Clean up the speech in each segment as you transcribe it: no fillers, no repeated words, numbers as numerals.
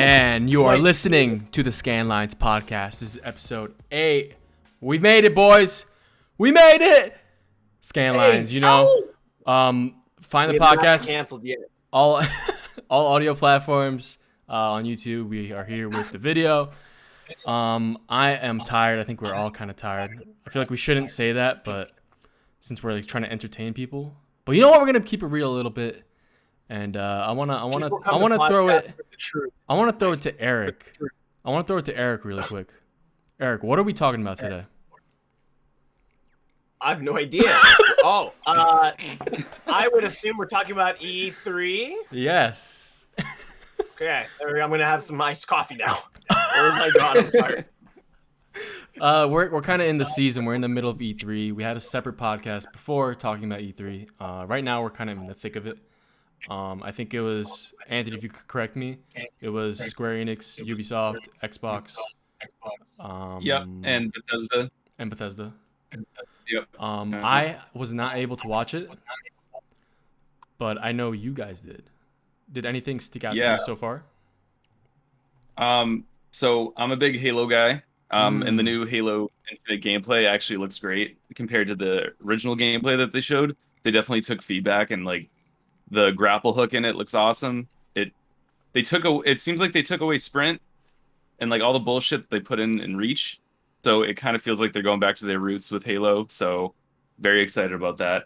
And you are listening to the Scanlines podcast. This is episode 8. We made it, boys. We made it. Scanlines, you know. Find the podcast. Canceled yet. All audio platforms. On YouTube, we are here with the video. I am tired. I think we're all kind of tired. I feel like we shouldn't say that, but since we're like trying to entertain people. But you know what? We're gonna keep it real a little bit. And I wanna throw it to Eric. I wanna throw it to Eric really quick. Eric, what are we talking about today? I have no idea. I would assume we're talking about E3. Yes. Okay, I'm gonna have some iced coffee now. Oh my god, I'm tired. We're kind of in the season. We're in the middle of E3. We had a separate podcast before talking about E3. Right now, we're kind of in the thick of it. I think it was, Anthony, if you could correct me, it was Square Enix, Ubisoft, Xbox. Yep, and Bethesda. Yep. I was not able to watch it, but I know you guys did. Did anything stick out to you so far? So I'm a big Halo guy. And the new Halo Infinite gameplay actually looks great compared to the original gameplay that they showed. They definitely took feedback, and like the grapple hook in it looks awesome. It seems like they took away sprint and like all the bullshit that they put in Reach. So it kind of feels like they're going back to their roots with Halo. So very excited about that.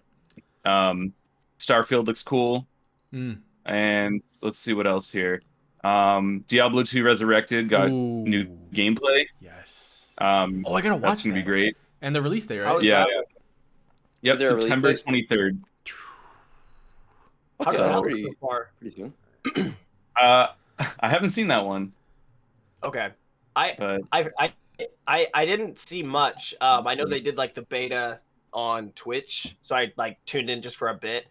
Starfield looks cool. And let's see what else here. Diablo 2 Resurrected got new gameplay. Yes. I gotta watch that's gonna be great. And the release date, right? Yeah. Yep, Is there a September release 23rd. How's That's that pretty so far? soon. I haven't seen that one. Okay. But I didn't see much. I know they did like the beta on Twitch, so I like tuned in just for a bit.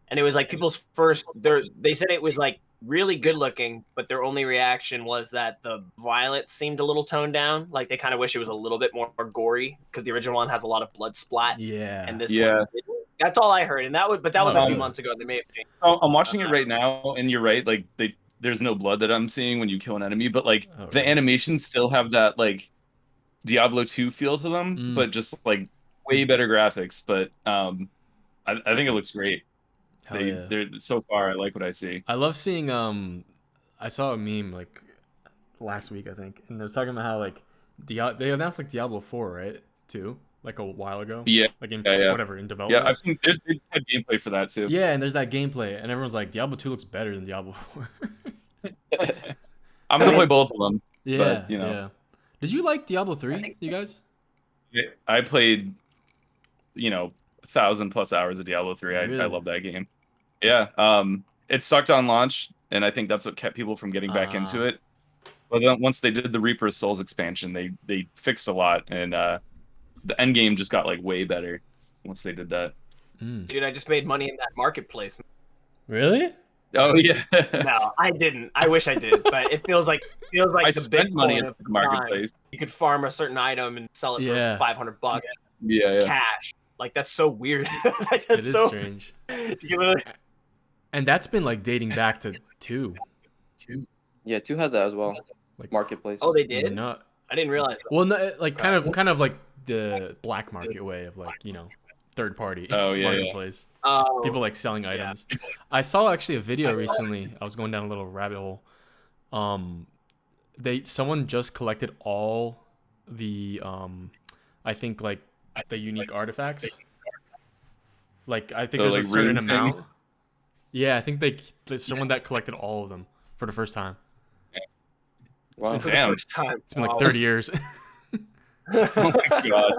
And it was like people's first. They said it was like really good looking, but their only reaction was that the violence seemed a little toned down. Like they kind of wish it was a little bit more gory because the original one has a lot of blood splat. Yeah. And this one didn't. That's all I heard, and that was a few months ago. They may have changed. I'm watching it right now, and you're right. Like there's no blood that I'm seeing when you kill an enemy, but like the animations still have that like Diablo 2 feel to them, but just like way better graphics. But I think it looks great. They're so far. I like what I see. I love seeing. I saw a meme like last week, I think, and they're talking about how like they announced like Diablo 4, right? Too, like a while ago. Yeah. Like whatever in development. Yeah, I've seen. They had gameplay for that too. Yeah, and there's that gameplay, and everyone's like, Diablo 2 looks better than Diablo 4. I'm gonna play both of them. Yeah. But, you know. Yeah. Did you like Diablo 3, you guys? I played, 1,000+ hours of Diablo 3. Really? I love that game. Yeah. It sucked on launch, and I think that's what kept people from getting back into it. But then once they did the Reaper of Souls expansion, they fixed a lot, and the end game just got like way better once they did that. Dude, I just made money in that marketplace. Really? Oh yeah. No, I didn't. I wish I did, but it feels like I the spent big money point at of the the marketplace. time. You could farm a certain item and sell it for $500 Yeah. cash. Like that's so weird. Like, It is strange. You And that's been like dating back to 2. Yeah, 2 has that as well. Like Marketplace. Oh, they did? No, I didn't realize that. well, no, like kind of like the black market way of like third party marketplace. Oh, People like selling items. I saw actually a video recently. I was going down a little rabbit hole. Someone just collected all the I think like the unique artifacts. Like I think there's a certain amount. Yeah, I think there's someone that collected all of them for the first time. Wow. for the first time. It's been like 30 years. Oh my god.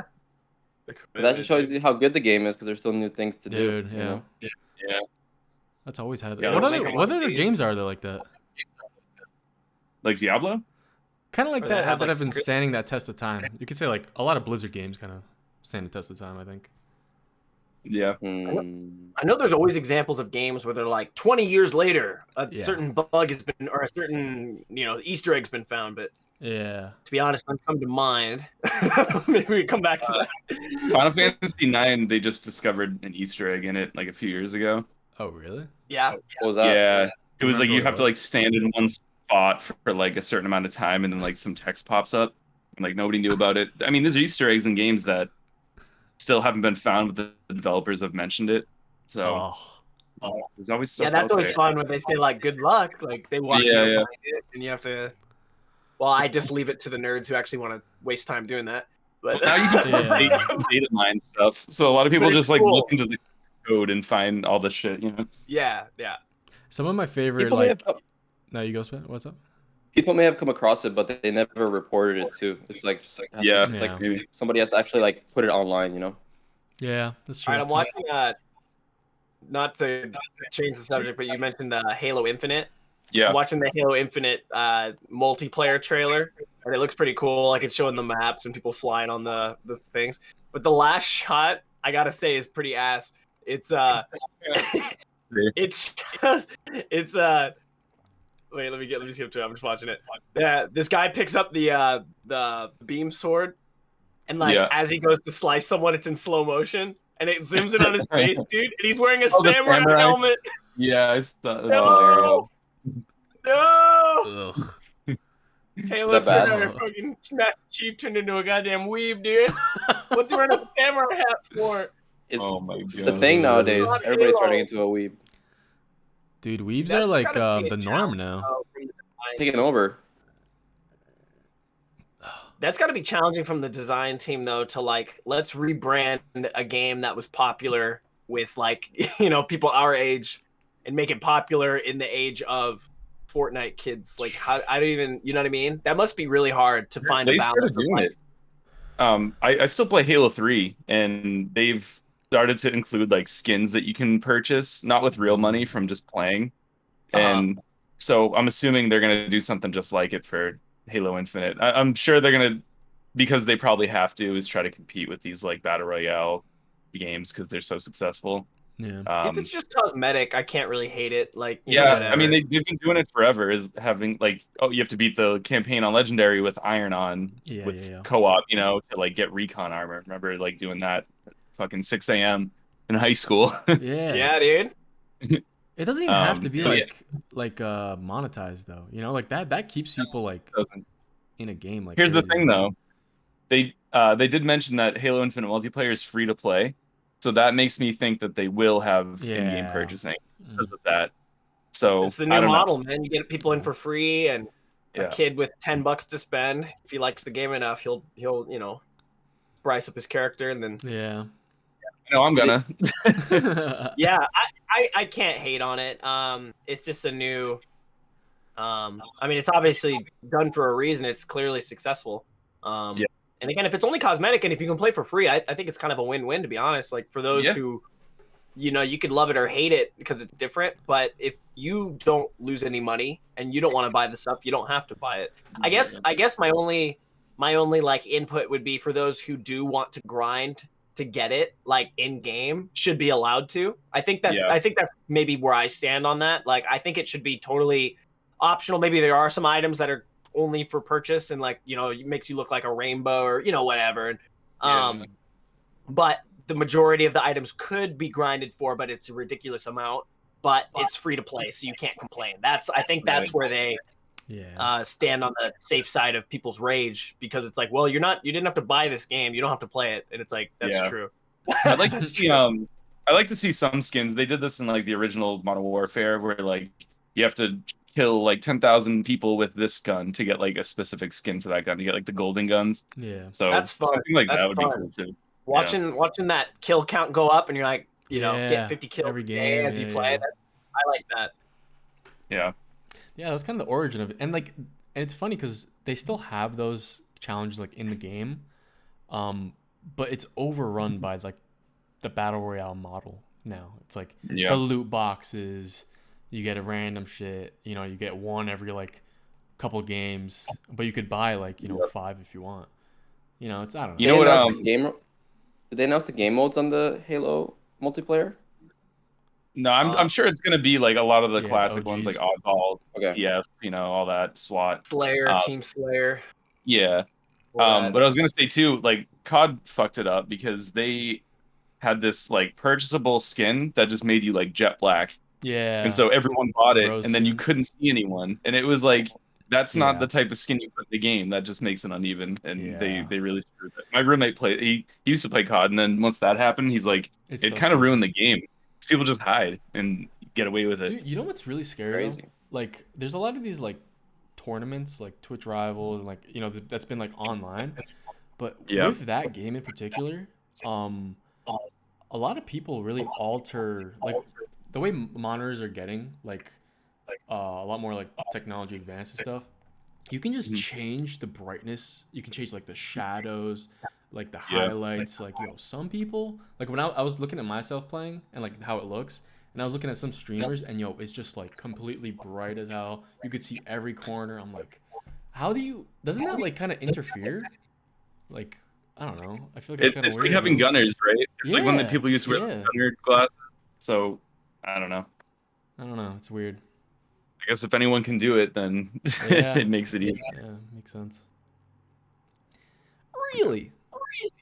That just shows you how good the game is because there's still new things to Dude, do. yeah. You know? Yeah. That's always had. Yeah, what it's other games are there like that? Like Diablo? Kind of like Or that that have, that like, have been script- standing that test of time. You could say like a lot of Blizzard games kind of stand the test of time, I think. Yeah. I know there's always examples of games where they're like 20 years later, a certain bug has been, or a certain Easter egg's been found, but Yeah. to be honest, none come to mind. Maybe we come back to that. Final Fantasy 9, they just discovered an Easter egg in it like a few years ago. Oh, really? Yeah. What was that? Yeah. It was like remember you what have it to like stand in one bought for like a certain amount of time, and then like some text pops up, and like nobody knew about it. I mean, there's Easter eggs in games that still haven't been found, but the developers have mentioned it. So there's always stuff. Yeah, that's out always there. fun when they say like "good luck," like they want you to find it, and you have to. Well, I just leave it to the nerds who actually want to waste time doing that. But Now you can data mine stuff, so a lot of people just like look into the code and find all the shit, you know. Yeah. Some of my favorite People may like. have- No, you go, Spen. What's up? People may have come across it, but they never reported it too. It's like it's like Yeah. somebody has to actually like put it online, you know. Yeah, that's true. All right, I'm watching. Not to change the subject, but you mentioned Halo Infinite. Yeah. I'm watching the Halo Infinite multiplayer trailer, and it looks pretty cool. Like it's showing the maps and people flying on the things. But the last shot, I gotta say, is pretty ass. It's it's just wait, let me skip to it. I'm just watching it. Yeah, this guy picks up the beam sword, and like as he goes to slice someone, it's in slow motion, and it zooms in on his face, dude. And he's wearing a samurai helmet. Yeah, it's No! No! Ugh. Halo Is that turned bad? out a fucking Master Chief turned into a goddamn weeb, dude. What's he wearing a samurai hat for? It's, Oh my it's the God. thing nowadays. Not Everybody's Halo. turning into a weeb. Dude, weebs That's are like gotta be a the norm challenge, now. though, from the design. Taking over. That's got to be challenging from the design team, though, to like, let's rebrand a game that was popular with like, people our age and make it popular in the age of Fortnite kids. Like, how I don't even, you know what I mean? That must be really hard to find They a started balance. Of, doing like, it. I still play Halo 3, and they've started to include like skins that you can purchase, not with real money, from just playing. And so I'm assuming they're gonna do something just like it for Halo Infinite. I'm sure they're gonna, because they probably have to, is try to compete with these like battle royale games because they're so successful. Yeah. if it's just cosmetic, I can't really hate it. Like, I mean they've been doing it forever. Is having like, oh, you have to beat the campaign on Legendary with Iron On with co-op, to like get recon armor. Remember like doing that at fucking 6 a.m. in high school. Yeah, dude. It doesn't even have to be like monetized though. Like that keeps people like in a game. Like here's the crazy. thing though, they did mention that Halo Infinite multiplayer is free to play, so that makes me think that they will have in-game purchasing because of that. So it's the new model, man. You get people in for free, and a kid with $10 to spend, if he likes the game enough, he'll spice up his character, and then No, I'm gonna. yeah, I can't hate on it. It's just a new. I mean, it's obviously done for a reason. It's clearly successful. And again, if it's only cosmetic and if you can play for free, I think it's kind of a win-win, to be honest. Like for those who, you could love it or hate it because it's different. But if you don't lose any money and you don't want to buy the stuff, you don't have to buy it. I guess my only like input would be for those who do want to grind to get it, like in game, should be allowed to. I think that's maybe where I stand on that. Like I think it should be totally optional. Maybe there are some items that are only for purchase and like it makes you look like a rainbow or whatever. But the majority of the items could be grinded for, but it's a ridiculous amount. But it's free to play, so you can't complain. I think that's where they stand on the safe side of people's rage, because it's like, well, you didn't have to buy this game, you don't have to play it, and it's like that's true. I'd like to see I like to see some skins. They did this in like the original Modern Warfare, where like you have to kill like 10,000 people with this gun to get like a specific skin for that gun. You get like the golden guns. Yeah, so that's fun. Something like that's that would fun. be cool too. Watching that kill count go up, and you're like, get 50 kills every game as you play. I like that. Yeah, that's kind of the origin of it, and it's funny because they still have those challenges like in the game, but it's overrun by like the battle royale model now. It's like the loot boxes. You get a random shit, you get one every like couple games, but you could buy like 5 if you want. It's I don't know. You know what? Did they announce the game modes on the Halo multiplayer? No, I'm sure it's gonna be like a lot of the classic ones, like Oddball, TF, all that, SWAT, Slayer, Team Slayer. Yeah. But I was gonna say too, like COD fucked it up because they had this like purchasable skin that just made you like jet black. Yeah. And so everyone bought it, and then you couldn't see anyone. And it was like That's not the Yeah. type of skin you put in the game. That just makes it uneven, and Yeah. they really screwed that. My roommate he used to play COD, and then once that happened, he's like, It's it so kind of scary. ruined the game. People just hide and get away with it. Dude, you know what's really scary though? Crazy. Like, there's a lot of these like tournaments, like Twitch Rivals, and like that's been like online. But Yeah. with that game in particular, a lot of people really alter like the way monitors are getting like a lot more like technology advanced and stuff. You can just Mhm. change the brightness. You can change like the shadows, like the Yeah. highlights. Like some people like when I was looking at myself playing and like how it looks, and I was looking at some streamers and it's just like completely bright as hell. You could see every corner. I'm like, doesn't that like kind of interfere? Like I don't know. I feel like it's kind of It's weird. like having no? gunners, right? It's like when the Yeah, people used to wear yeah. the gunner glasses. So I don't know. I don't know. It's weird. I guess if anyone can do it, then Yeah. it makes it easy. Yeah, makes sense. Really?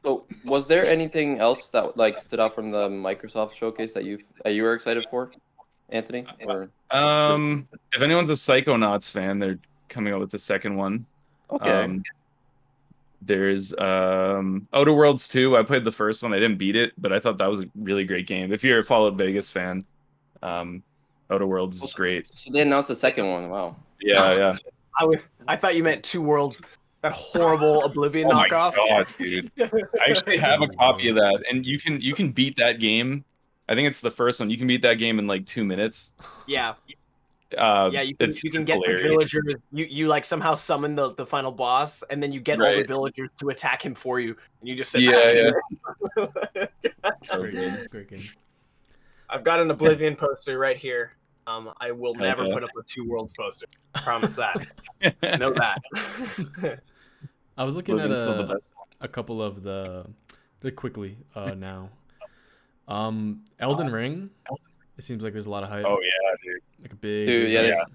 So, was there anything else that like stood out from the Microsoft showcase that you were excited for, Anthony? Or If anyone's a Psychonauts fan, they're coming out with the second one. okay, There's Outer Worlds 2. I played the first one. I didn't beat it, but I thought that was a really great game. If you're a Fallout Vegas fan, Outer Worlds is great. so they announced the second one. Wow. Yeah. I thought you meant Two Worlds, that horrible Oblivion Oh my knockoff. god, dude! I actually have a copy of that, and you can beat that game. I think it's the first one. You can beat that game in like 2 minutes. Yeah, you can It's get hilarious. the villagers. You like somehow summon the final boss, and then you get all the Right. villagers to attack him for you, and you just sit Yeah, back. So Great good. game. Great game. I've got an Oblivion poster right here. I will Hell never yeah. put up a Two Worlds poster. Promise that. Know that. I was looking at Oblivion's still the best. a couple of the quickly now. Elden Ring. It seems like there's a lot of hype. Oh yeah, dude. Like a big. Dude, big yeah, hype.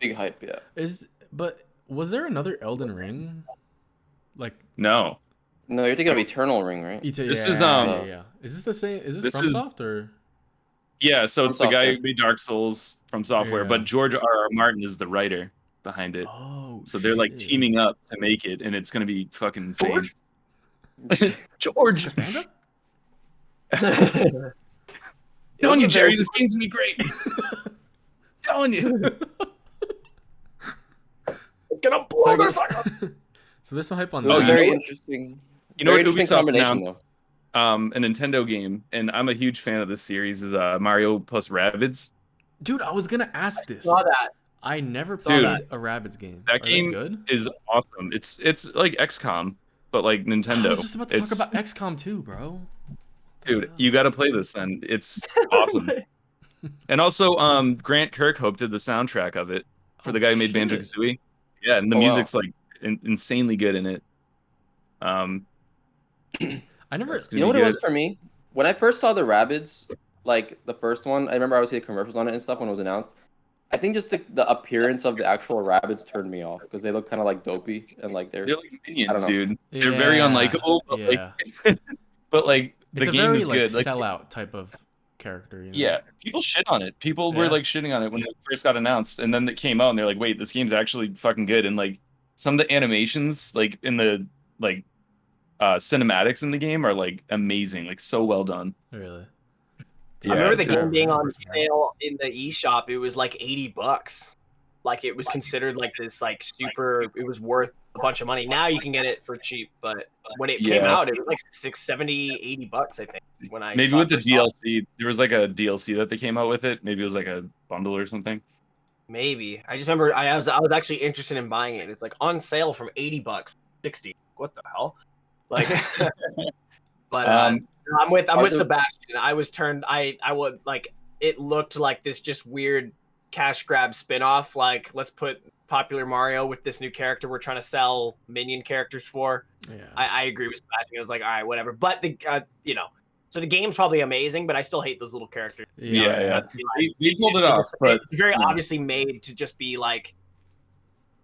big hype. Yeah. But was there another Elden Ring? Like No, No, you're thinking of Eternal Ring, right? This This yeah, is, yeah. Is this the same? Is this this is- FromSoft or? yeah. So it's the guy Software. who made Dark Souls from software, Yeah. but George R.R. Martin is the writer behind it. Oh. So they're like shit. teaming up to make it, and it's gonna be fucking insane. George? George, Costanza? telling you, was a Jerry, very- this game's gonna be great. Telling you. It's gonna blow So I this guess- up. So there's some hype on It was that. a you very know what- interesting. You know very what interesting Ubisoft combination, announced? though. A Nintendo game, and I'm a huge fan of this series. Is Mario plus Rabbids. Dude, I was gonna ask this. Saw that. I never Saw played that. a Rabbids game. That Are they game good? is awesome. It's like XCOM, but like Nintendo. I was just about to talk It's- about XCOM 2, bro. Dude, you got to play this then. It's awesome. And also, Grant Kirkhope did the soundtrack of it for Oh, the guy who made shit. Banjo Kazooie. Yeah, and the Oh, wow. music's like insanely good in it. I never. That's You know what be it was good. for me? When I first saw the Rabbids, like the first one, I remember I would see the commercials on it and stuff when it was announced. I think just the appearance of the actual Rabbids turned me off because they look kind of like dopey and like They're like I minions, don't know. dude. They're very Yeah, unlikable, but yeah. like the It's a game very is like good. Like sellout type of character. You know? yeah, people shit on it. People were Yeah. like shitting on it when it first got announced, and then it came out, and they're like, "Wait, this game's actually fucking good." And like some of the animations, like in the like cinematics in the game, are like amazing, like so well done. Really. Yeah, I remember the I'm sure game being I on remember. sale in the eShop. It was like $80. Like it was considered like this like super. It was worth a bunch of money. Now you can get it for cheap, but when it came Yeah. out, it was like $60, $70, $80. I think when I Maybe saw with it the first saw it. DLC, there was like a DLC that they came out with it. Maybe it was like a bundle or something. Maybe I just remember I was actually interested in buying it. It's like on sale from $80, 60. What the hell? Like, but I'm with Are there- Sebastian. I was turned. I would like. It looked like this just weird cash grab spinoff. Like, let's put popular Mario with this new character we're trying to sell minion characters for. Yeah. I agree with Sebastian. I was like, all right, whatever. But the so the game's probably amazing, but I still hate those little characters. Yeah. They pulled it off, but It's very yeah. obviously made to just be like,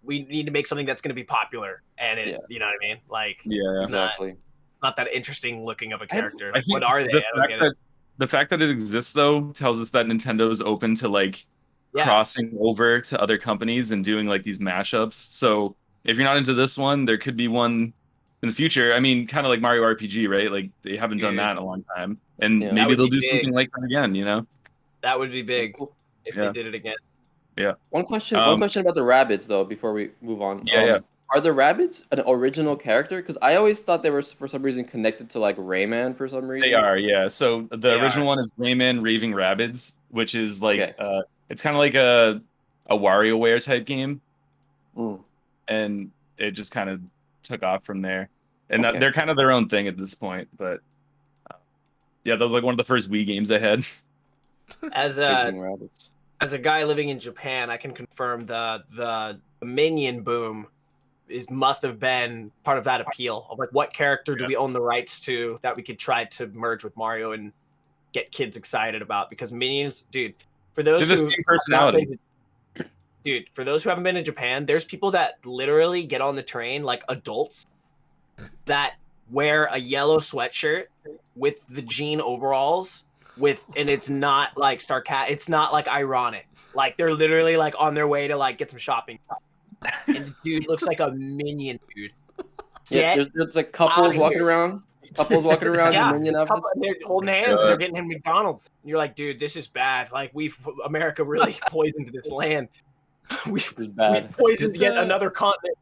we need to make something that's going to be popular, and it, Yeah. you know what I mean? Like, yeah. Exactly. it's not that interesting looking of a character. I think What are they? The I don't fact get that it. the fact that it exists though tells us that Nintendo's open to like crossing over to other companies and doing like these mashups. So if you're not into this one, there could be one in the future. I mean, kind of like Mario RPG, right? Like they haven't done that in a long time, and Yeah. maybe would they'll be do big. something like that again. You know? That would be big Cool. if Yeah. they did it again. Yeah. One question about the rabbits though, before we move on. Yeah. Are the rabbits an original character? Because I always thought they were for some reason connected to like Rayman for some reason. They are, yeah. So the They original are. one is Rayman Raving Rabbids, which is like Okay. it's kind of like a WarioWare type game, Mm. and it just kind of took off from there. And Okay. they're kind of their own thing at this point. But yeah, that was like one of the first Wii games I had. As Thinking rabbits. as a guy living in Japan, I can confirm the minion boom must have been part of that appeal of like what character do we own the rights to that we could try to merge with Mario and get kids excited about, because minions, dude, for those They're the who same personality. dude, for those who haven't been to Japan, there's people that literally get on the train like adults that wear a yellow sweatshirt with the jean overalls and it's not like it's not like ironic. Like they're literally like on their way to like get some shopping. And the dude looks like a minion, dude. Yeah, there's like couples outta walking here. around. Couples walking around Yeah, in minion outfits. They're holding hands and they're getting him McDonald's. And you're like, dude, this is bad. Like America really poisoned this land. We This is bad. poisoned Did yet the- another continent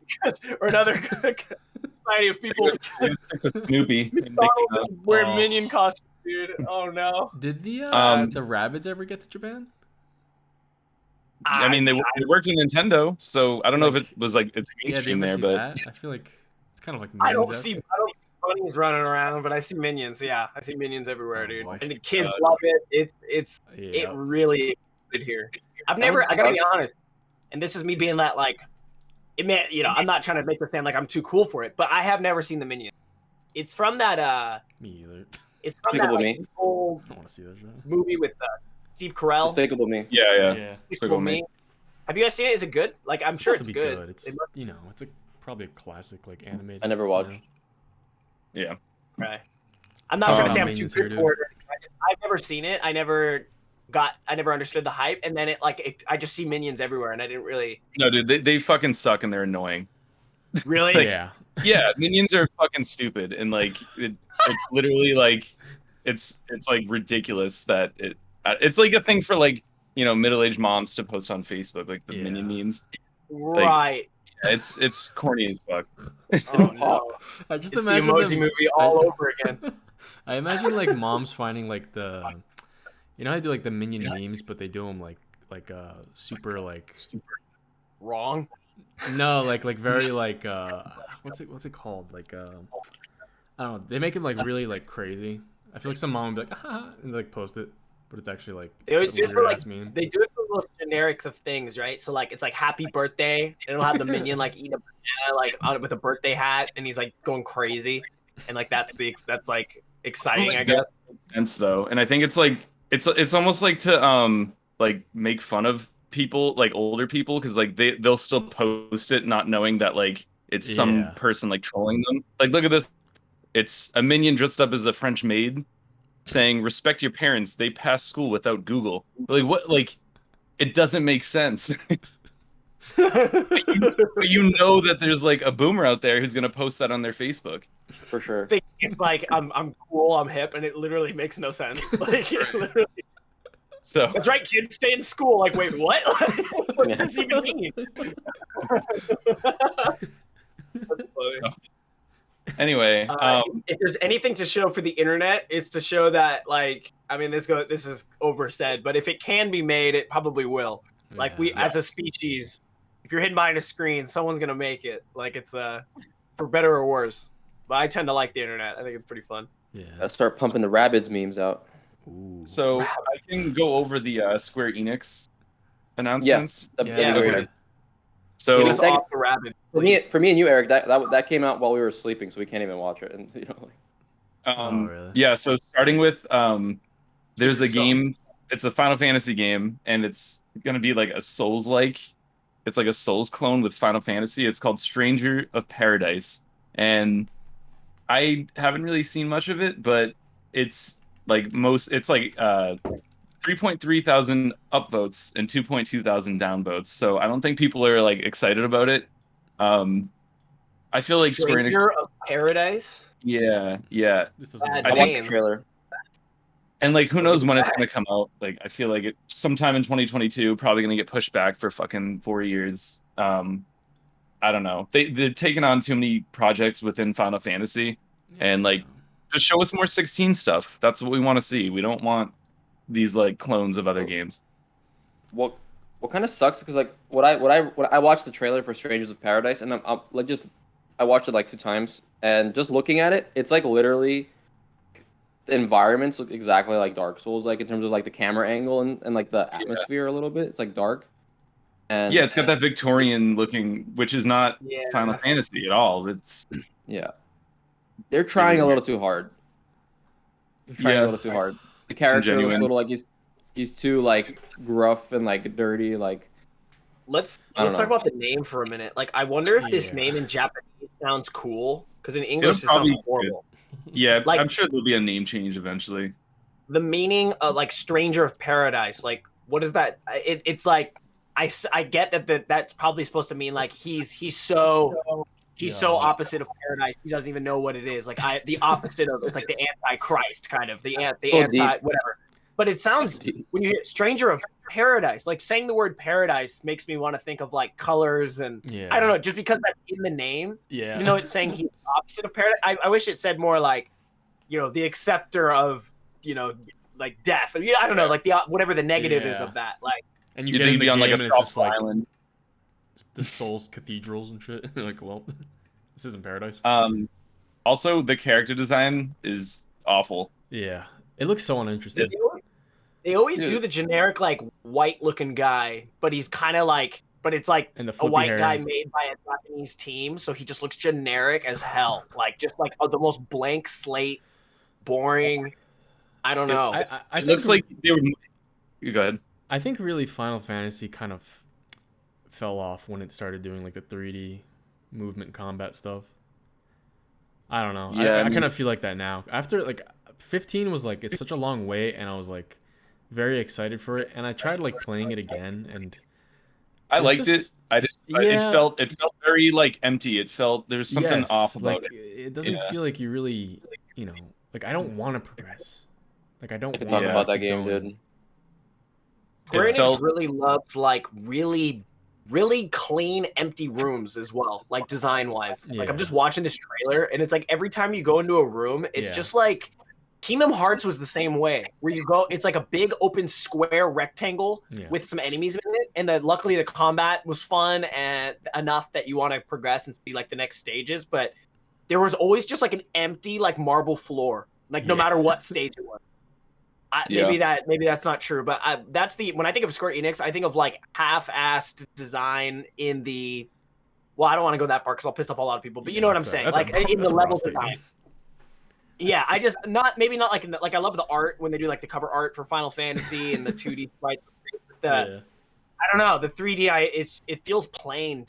or another society of people. Stick to Snoopy. McDonald's and wear Oh. minion costumes, dude. Oh no. Did the rabbits ever get to Japan? I mean, they worked in Nintendo, so I don't know if it was like it's Yeah, do you mainstream ever there, see but that? I feel like it's kind of like I don't Minions see esque. bunnies running around, but I see minions. Yeah, I see minions everywhere, Oh, dude. boy. And the kids love it. It Yeah. really good here. I've That never. would I gotta be suck. honest, and this is me being that like, it may, I'm not trying to make it sound like I'm too cool for it, but I have never seen the minion. It's from that. Me either. It's from that Despicable like, Me. old I don't want to see that show. movie with Steve Carell. Despicable Me. yeah. Yeah. Despicable Me. Have you guys seen it? Is it good? Like I'm It's sure supposed it's to be good. It's It must- it's probably a classic like animated. I never you watched. know? Yeah. Right. I'm not trying to say I'm too Minions here, good dude. for it. I've never seen it. I never understood the hype, and then I just see minions everywhere, and I didn't really. No, dude, they fucking suck and they're annoying. Really? Yeah. Yeah, minions are fucking stupid, and like it's literally like it's like ridiculous that it's like a thing for like middle-aged moms to post on Facebook, like the minion memes. Right. It's corny as fuck. Oh, no. I just It's the imagine emoji them- movie all over again. I imagine like moms finding like how they do like the minion memes, but they do them like super like Wrong. no like very like what's it called like I don't know, they make them like really like crazy. I feel like some mom would be like ah, and like post it, but it's actually like They always some do it for weird like ass meme. they do it for the most generic of things, right? So like it's like happy birthday, and it'll have the minion like eat a banana like on it with a birthday hat, and he's like going crazy, and like that's like exciting, I guess. Sense though, and I think it's like it's almost like to like make fun of people, like older people, because like they'll still post it not knowing that like it's some Yeah. person like trolling them. Like look at this, it's a minion dressed up as a French maid saying respect your parents, they pass school without Google. Like what, like it doesn't make sense. But you know that there's like a boomer out there who's gonna post that on their Facebook. For sure. Think it's like I'm cool, I'm hip, and it literally makes no sense. Like it literally, So that's right, kids, stay in school. Like, wait, what? What does this even mean? That's funny. anyway, If there's anything to show for the internet, it's to show that like I mean this is oversaid, but if it can be made, it probably will. Like we Yeah. as a species, if you're hidden behind a screen, someone's gonna make it. Like it's for better or worse. But I tend to like the internet. I think it's pretty fun. Yeah. Let's start pumping the rabbits memes out. Ooh. so I can go over the Square Enix announcements. That'd Yeah, be okay. great. So Get us that- off the rabbit. For me and you, Eric, that came out while we were sleeping, so we can't even watch it. And like, Oh, really? yeah, so starting with there's a So- game, it's a Final Fantasy game, and it's gonna be like a Souls-like. It's like a Souls clone with Final Fantasy. It's called Stranger of Paradise. And I haven't really seen much of it, but it's like 3.3 thousand upvotes and 2.2 thousand downvotes. So I don't think people are like excited about it. I feel like Square Enix. Stranger of Paradise. Yeah. This doesn't. Bad I I watched name. the trailer. And like, who knows when it's gonna come out? Like, I feel like it sometime in 2022, probably gonna get pushed back for fucking 4 years. I don't know. They're taking on too many projects within Final Fantasy, and like, just show us more 16 stuff. That's what we want to see. We don't want these like clones of other games. What kind of sucks because like when I watched the trailer for Strangers of Paradise and I'm like I watched it like 2 times and just looking at it, it's like literally the environments look exactly like Dark Souls, like in terms of like the camera angle and like the atmosphere a little bit. It's like dark. And Yeah, it's got that Victorian looking, which is not Yeah. Final Fantasy at all. It's yeah, they're trying a little too hard. They're trying a little too hard. The character looks a Genuine. little like he's too like gruff and like dirty. Like Let's I don't talk know. about the name for a minute. Like, I wonder if this Yeah. name in Japanese sounds cool, because in English it probably sounds horrible. yeah. Like- I'm sure there'll be a name change eventually. The meaning of like Stranger of Paradise, like what is that? It's like I get that that's probably supposed to mean like he's so opposite of paradise. He doesn't even know what it is. Like the opposite of it's like the anti-Christ kind of the anti whatever. But it sounds when you hear Stranger of Paradise, like saying the word paradise makes me want to think of like colors and I don't know, just because that's in the name. Yeah. Even though it's saying he's opposite of paradise, I wish it said more like, you know, the acceptor of, you know, like death. I don't know, like the whatever the negative is of that. Like, And you You'd get think in the be on game like a and it's just tropical like island. the Souls cathedrals and shit. Like, well, this isn't paradise. Also, the character design is awful. Yeah, it looks so uninteresting. they always do the generic like white looking guy, but he's kind of like, but it's like And the a flippy white hair. guy made by a Japanese team, so he just looks generic as hell, like just like the most blank slate, boring. I don't know. I It think looks like they were. You go ahead. I think really Final Fantasy kind of fell off when it started doing like the 3D movement combat stuff. I don't know. Yeah, I I mean- kind of feel like that now. After like 15 was like it's such a long wait, and I was like very excited for it, and I tried like playing it again, and I it's liked it. just- I just Yeah. it felt very like empty. It felt there's something yes, off about like, it. It doesn't Yeah. feel like you really, you know, like I don't want to progress. Like I don't I can want talk to about that keep game, going. dude. Square It Enix felt- really loves like really clean empty rooms as well, like design wise. Like I'm Yeah. just watching this trailer and it's like every time you go into a room, it's Yeah. just like Kingdom Hearts was the same way, where you go, it's like a big open square rectangle Yeah. with some enemies in it, and then luckily the combat was fun and enough that you want to progress and see like the next stages, but there was always just like an empty like marble floor, like no Yeah. matter what stage it was. Yeah. Maybe that's not true, but that's when I think of Square Enix, I think of like half-assed design in the. Well, I don't want to go that far because I'll piss off a lot of people, but you know what I'm saying, like in the level design. Yeah, I just maybe not like like I love the art when they do like the cover art for Final Fantasy and the 2D sprites. I don't know, the 3D it feels plain.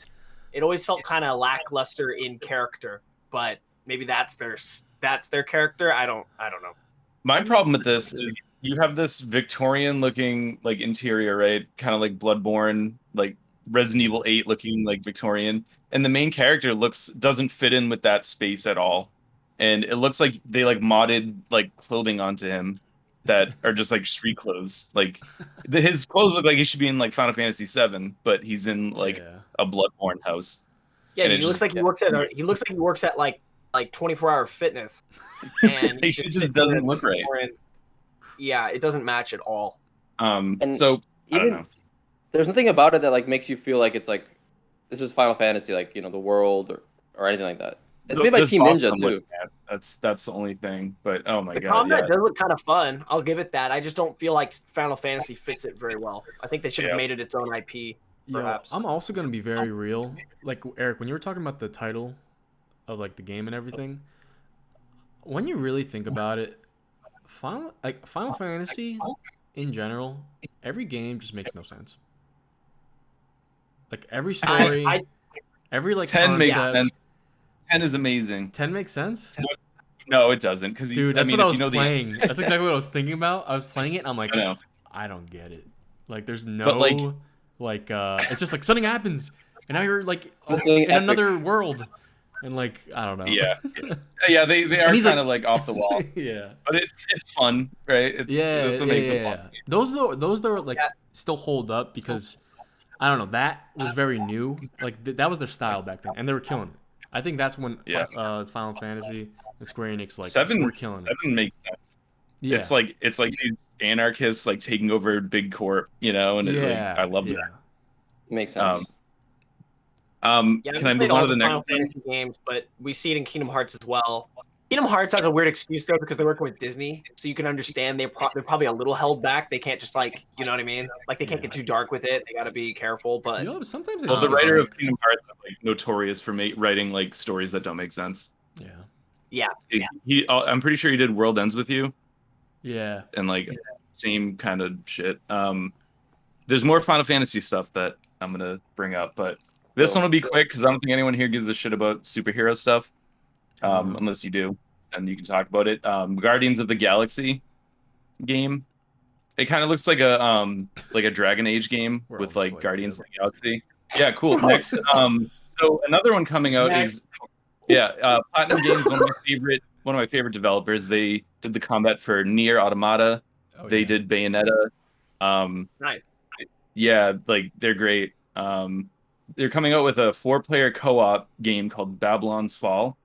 It always felt kind of lackluster in character, but maybe that's their character. I don't know. My problem with this is you have this Victorian looking like interior, right? Kind of like Bloodborne, like Resident Evil 8 looking like Victorian, and the main character doesn't fit in with that space at all. And it looks like they like modded like clothing onto him that are just like street clothes. Like his clothes look like he should be in like Final Fantasy 7, but he's in like a Bloodborne house. Yeah, And he looks like he works at like 24-hour fitness. And He just doesn't look right. Yeah, it doesn't match at all. And So I don't even know. there's nothing about it that like makes you feel like it's like this is Final Fantasy, like you know the world or anything like that. It's made by This Team boss Ninja I'm too. looking at, That's the only thing. But oh my The god, combat yeah. does look kind of fun. I'll give it that. I just don't feel like Final Fantasy fits it very well. I think they should have made it its own IP. Perhaps. I'm also gonna be very real. Like Eric, when you were talking about the title of like the game and everything, when you really think about it, Final Fantasy in general, every game just makes no sense. Like every story, every like 10 makes concept. sense. 10 is amazing. 10 makes sense? No, it doesn't. Because Dude, that's what I was you know playing. That's exactly what I was thinking about. I was playing it and I'm like, I know. I don't get it. Like, there's no But, like- it's just like something happens, and now you're like Something in epic. another world, and like I don't know. Yeah. Yeah, they are he's kind of like off the wall, yeah. but it's fun, right? That's what makes it fun. Those though like still hold up because I don't know, that was very new. Like that was their style back then, and they were killing it. I think that's when Final Fantasy and Square Enix like were killing it. 7 makes sense. Yeah. It's like these anarchists like taking over big corp, you know, and I love that. Makes sense. Yeah, Can I move on to the next Final Fantasy games, but we see it in Kingdom Hearts as well. Kingdom Hearts has a weird excuse though because they're working with Disney, so you can understand they're probably a little held back. They can't just like, you know what I mean? Like they can't get too dark with it. They got to be careful. But sometimes well, the writer of Kingdom Hearts is like notorious for writing like stories that don't make sense. Yeah. I'm pretty sure he did World Ends With You. Yeah. And like same kind of shit. There's more Final Fantasy stuff that I'm gonna bring up, but this one will be quick because I don't think anyone here gives a shit about superhero stuff, unless you do, and you can talk about it. Guardians of the Galaxy game. It kind of looks like a Dragon Age game with like Guardians of the Galaxy. Yeah, cool. Next, so another one coming out is Platinum Games, one of my favorite developers. They did the combat for Nier Automata. They did Bayonetta. Nice. Yeah, like they're great. They're coming out with a 4-player co-op game called Babylon's Fall,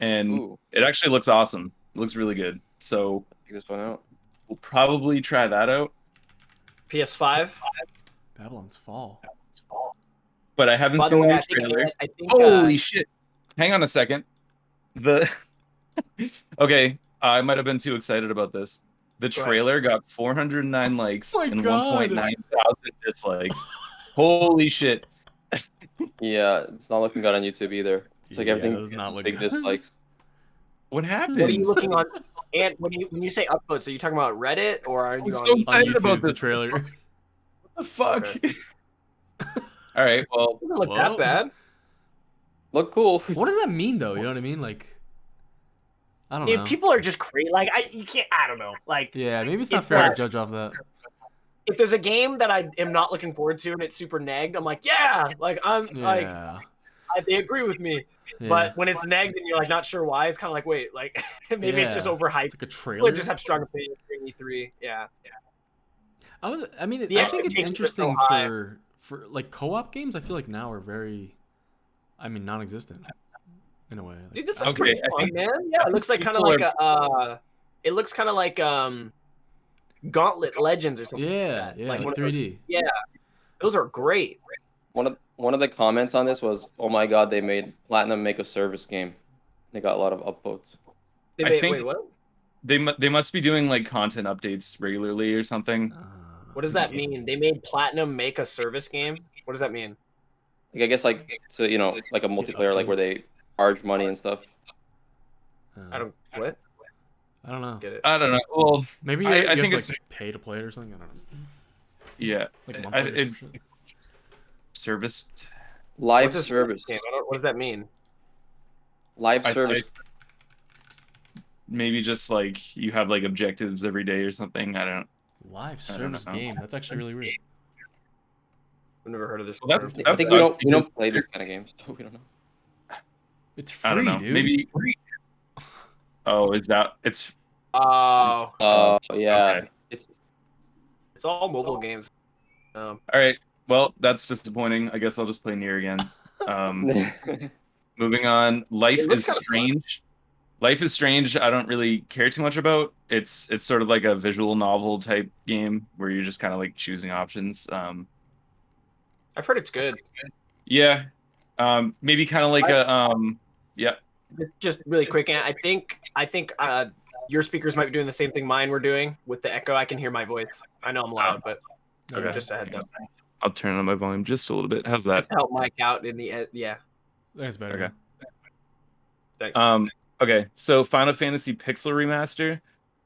and it actually looks awesome. It looks really good. So check this one out. We'll probably try that out. PS5. Babylon's Fall. But I haven't seen the trailer. I think, holy shit! Hang on a second. Okay, I might have been too excited about this. The trailer got 409 likes and 1.9 thousand dislikes. Holy shit! Yeah, it's not looking good on YouTube either. It's like everything does not look big good. dislikes. What happened? What are you looking on? And when you say upvotes, are you talking about Reddit or are you so excited YouTube, about the this trailer? What the fuck? Okay. All right, well, it doesn't look that bad. Look cool. What does that mean though? You know what I mean? Like, I don't know. People are just crazy. Like you can't. I don't know. Like yeah, maybe it's not fair to judge off that. If there's a game that I am not looking forward to and it's super nagged, I'm like, they agree with me. Yeah. But when it's nagged and you're like not sure why, it's kind of like, wait, like maybe it's just overhyped. It's like a trailer. People just have strong opinions during E3. Yeah. I think it's interesting for like co-op games. I feel like now are very, non-existent in a way. Like, dude, this looks pretty fun, man. Yeah, it looks like kind of like it looks kind of like Gauntlet Legends or something. Yeah, like 3D. Yeah, those are great. One of the comments on this was, "Oh my god, they made Platinum make a service game." They got a lot of upvotes. Wait, what? They must be doing like content updates regularly or something. What does that mean? They made Platinum make a service game? What does that mean? Like, I guess like to like a multiplayer, like where they charge money and stuff. What? I don't know. Get it? I don't know. Well, maybe I think it's like pay to play it or something. I don't know. Yeah, like serviced live service. What does that mean? Live service. Maybe just like you have like objectives every day or something. I don't. Live service game. That's actually really weird. I've never heard of this. Well, I think we don't play this kind of games, so we don't know. It's free, I don't know. dude. Maybe. Oh, is that it's? Oh. Yeah. Okay. It's all mobile games. All right. Well, that's disappointing. I guess I'll just play Nier again. Moving on. Life is Strange. Life is Strange. I don't really care too much about. It's sort of like a visual novel type game where you're just kind of like choosing options. I've heard it's good. Yeah. Maybe kind of like yeah. Just really quick, I think your speakers might be doing the same thing mine were doing with the echo. I can hear my voice. I know I'm loud, but just a heads up. I'll turn on my volume just a little bit. How's that? Just to help Mike out in the yeah. That's better. Okay. Thanks. Okay, so Final Fantasy Pixel Remaster.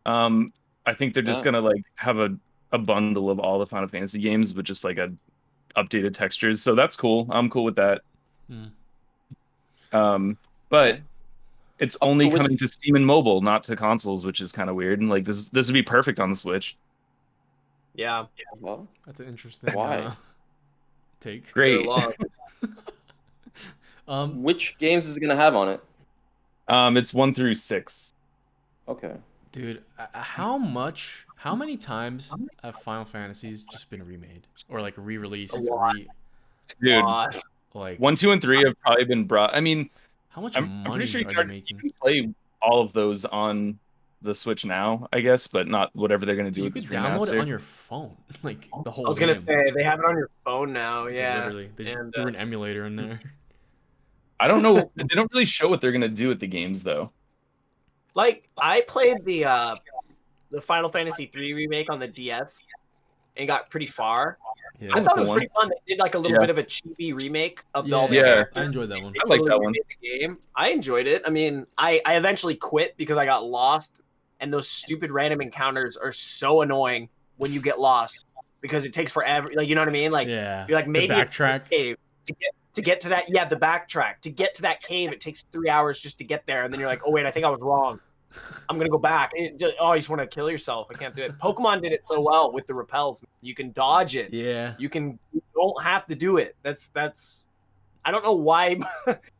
I think they're just gonna like have a bundle of all the Final Fantasy games, but just like updated textures. So that's cool. I'm cool with that. But it's only coming to Steam and mobile, not to consoles, which is kind of weird. And like this would be perfect on the Switch. Yeah. Well, That's an interesting Why? take. Great. They're long. which games is it gonna have on it? It's 1 through 6. Okay. Dude, how many times have Final Fantasies just been remade or like re-released? A lot. Dude, Like 1, 2, and 3 have probably been brought. I mean, how much I'm money pretty sure are they you making? can play all of those on the Switch now, I guess, but not whatever they're gonna do Dude, you with could this download it remaster. on your phone, like the whole I was gonna game. say they have it on your phone now. Yeah. Literally, they just And, threw an emulator in there. I don't know. They don't really show what they're gonna do with the games though. like I played the Final Fantasy 3 remake on the DS and got pretty far. Yeah, I thought it was cool pretty fun. They did like a little Yeah. bit of a chibi remake of all the Yeah. characters. I enjoyed that one. They I like that totally one. remade the game. I enjoyed it. I mean, I eventually quit because I got lost, and those stupid random encounters are so annoying when you get lost because it takes forever. Like, you know what I mean? Like, Yeah, you're like, the maybe it's this backtrack. cave to get to that. Yeah, the backtrack to get to that cave. It takes 3 hours just to get there, and then you're like, oh wait, I think I was wrong. I'm gonna go back. You just want to kill yourself. I can't do it. Pokemon did it so well with the repels. You can dodge it. Yeah, You don't have to do it. That's. I don't know why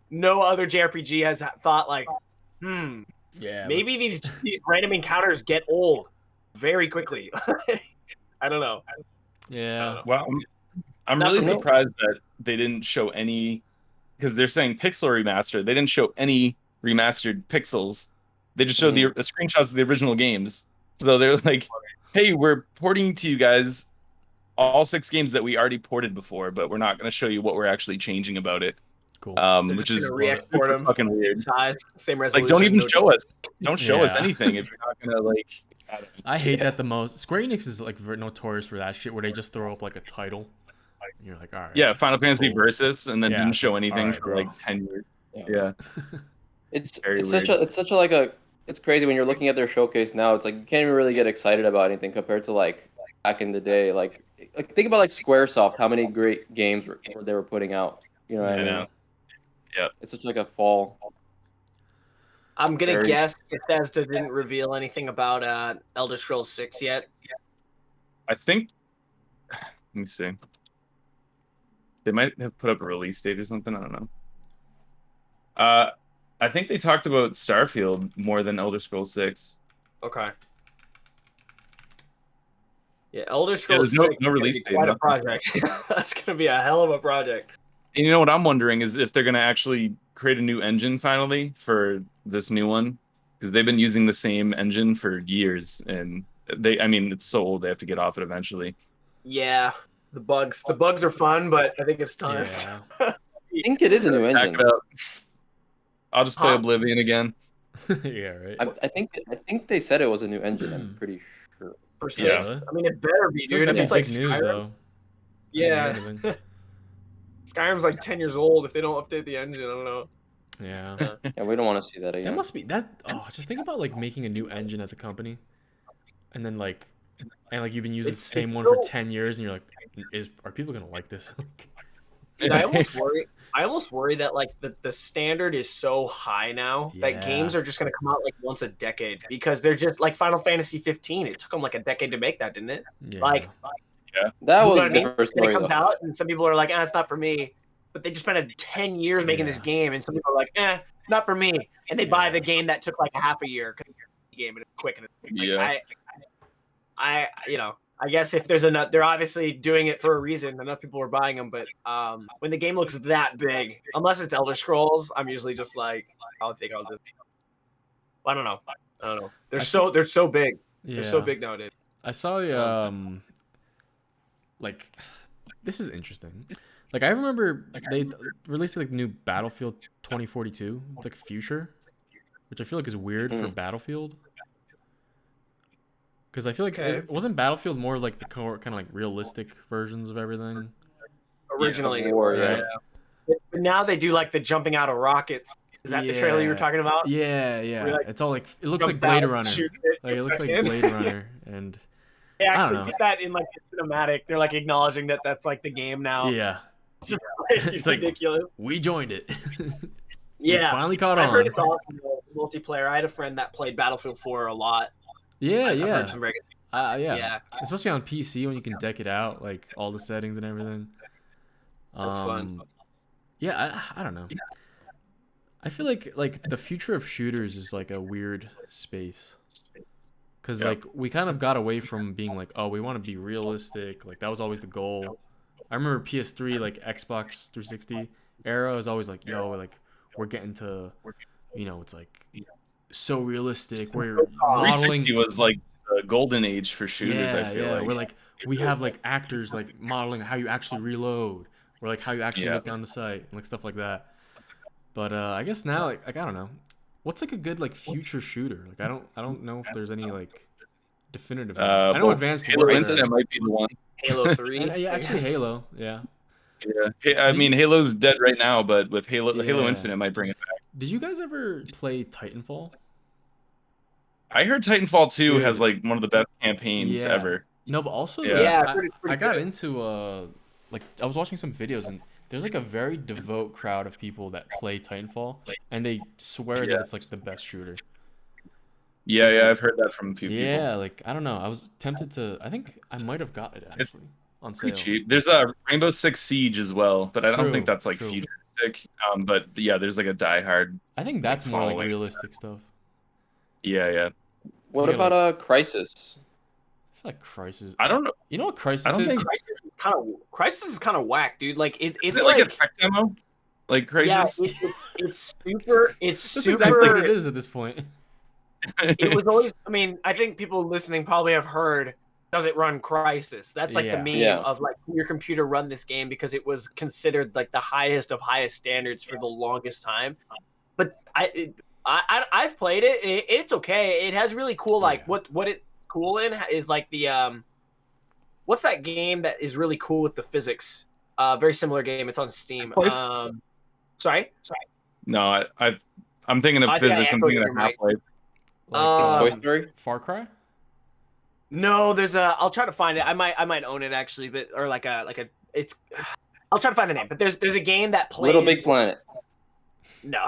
no other JRPG has thought like, yeah. maybe let's- these random encounters get old very quickly. I don't know. Yeah, Well, I'm Not really for me. surprised that they didn't show any, because they're saying pixel remaster. They didn't show any remastered pixels. They just showed the screenshots of the original games. So they're like, "Hey, we're porting to you guys all 6 games that we already ported before, but we're not going to show you what we're actually changing about it." cool. Which is re-export super them. fucking weird. Size, same resolution. Like, don't even no show us. Don't show us Yeah. anything if you're not gonna like. I don't know. I hate that the most. Square Enix is like very notorious for that shit, where they just throw up like a title. And you're like, all right. Yeah, Final Fantasy cool. Versus, and then Yeah. didn't show anything Alright, for bro. like 10 years. Yeah. It's Very such weird. it's crazy when you're looking at their showcase now. It's like you can't even really get excited about anything compared to like back in the day. Like think about like SquareSoft, how many great games they were putting out. You know what I I mean? know. Yeah. It's such like a fall. I'm gonna Very- guess Bethesda didn't reveal anything about Elder Scrolls 6 yet. I think. Let me see. They might have put up a release date or something. I don't know. I think they talked about Starfield more than Elder Scrolls 6. Okay. Yeah, Elder Scrolls there's no 6 is gonna release be date, quite a nothing. project. That's gonna be a hell of a project. And you know what I'm wondering is if they're gonna actually create a new engine finally for this new one, because they've been using the same engine for years, and I mean, it's so old they have to get off it eventually. Yeah, the bugs are fun, but I think it's time. Yeah. I think it is a new Back engine. it up. I'll just play Huh? Oblivion again. Yeah, right. I think they said it was a new engine. I'm pretty sure. For Yeah. 6, I mean, it better be, I feel dude. If that'd it's be like big news Skyrim, though. yeah, Anything. Skyrim's like 10 years old. If they don't update the engine, I don't know. Yeah. Yeah, we don't want to see that That again. must be that. Oh, just think about like making a new engine as a company, and then like you've been using the It's same one so- for 10 years, and you're like, are people gonna like this? Dude, I almost worry that like the standard is so high now that Yeah. games are just gonna come out like once a decade because they're just like Final Fantasy 15. It took them like a decade to make that, didn't it? Yeah. Like That you know was what I the mean? first And it story. comes Though. out, and some people are like, it's not for me. But they just spent 10 years making this Yeah. game, and some people are like, not for me. And they buy Yeah. the game that took like a half a year. 'Cause the game and it's quick and it's like, Yeah. I guess if there's enough, they're obviously doing it for a reason. Enough people are buying them, but when the game looks that big, unless it's Elder Scrolls, I'm usually just like, I'll just. I don't know. They're so big. They're so Yeah. big nowadays. I saw like this is interesting. Like I remember they released like the new Battlefield 2042. It's like Future, which I feel like is weird for Battlefield. Because I feel like Okay. wasn't Battlefield more like the kind of like realistic versions of everything? Originally, of war, yeah. yeah. But now they do like the jumping out of rockets. Is that the trailer you were Yeah. talking about? Yeah, yeah. Where, like, It's all like it looks like Jumps out Blade and Runner. shoots it Like it looks like back in. Blade Runner, and They I don't actually know. put that in like the cinematic. They're like acknowledging that that's like the game now. yeah, It's It's like- ridiculous. we joined it. We Yeah, finally caught I've on. heard it's awesome. Multiplayer. I had a friend that played Battlefield 4 a lot. Yeah, I've yeah. heard some very good. Yeah. Yeah. Especially on PC when you can deck it out, like all the settings and everything. That's fun. Yeah, I don't know. I feel like the future of shooters is like a weird space. Cause Yeah. like we kind of got away from being like, oh, we want to be realistic. Like that was always the goal. I remember PS3, like Xbox 360 era was always like, yo, like we're getting to, it's like so realistic. We're modeling. 360 was like the golden age for shooters. I Yeah, feel yeah. like We're like we have like actors like modeling how you actually reload, or like how you actually Yeah. look down the sight, and like stuff like that. But I guess now, like I don't know, what's like a good like future shooter? Like I don't know if there's any like definitive. I know well, Advanced Halo Warfare. Infinite might be the one. Halo 3. And, yeah, I actually guess. Halo. Yeah. Yeah, I mean Halo's dead right now, but with Halo Yeah. Infinite might bring it back. Did you guys ever play Titanfall? I heard Titanfall 2 Dude. has like one of the best campaigns Yeah. ever. No, but also Yeah. Yeah, I pretty got good. into like I was watching some videos and there's like a very devout crowd of people that play Titanfall and they swear that Yeah. it's like the best shooter. Yeah, I've heard that from a few people. Yeah, like I don't know. I was tempted to. I think I might have got it actually on sale. Pretty cheap. There's a Rainbow Six Siege as well, but I don't True, think that's like true. futuristic. But yeah, there's like a diehard. I think that's more like following. realistic stuff. Yeah. What Yeah, about Crisis? I feel like Crisis. I don't know. You know what Crisis I don't is? think- Crisis is kind of whack, dude. Like Is it's it like a tech demo? Like Crisis? yeah, it's super. It's That's super. exactly what it is at this point. It was always. I mean, I think people listening probably have heard. Does it run Crisis? That's like the Yeah. meme Yeah. of like your computer run this game because it was considered like the highest of highest standards for the longest time. But I've played it. It's okay. It has really cool like Yeah. what it's cool in is like the what's that game that is really cool with the physics? Very similar game. It's on Steam. Half-Life? Sorry. No, I'm thinking of I think I physics. I'm echoed thinking your of mic. Half-Life. Like Toy Story? Far Cry. No, there's a. I'll try to find it. I might own it actually, but or like a. It's. I'll try to find the name, but there's a game that plays. Little Big Planet. No,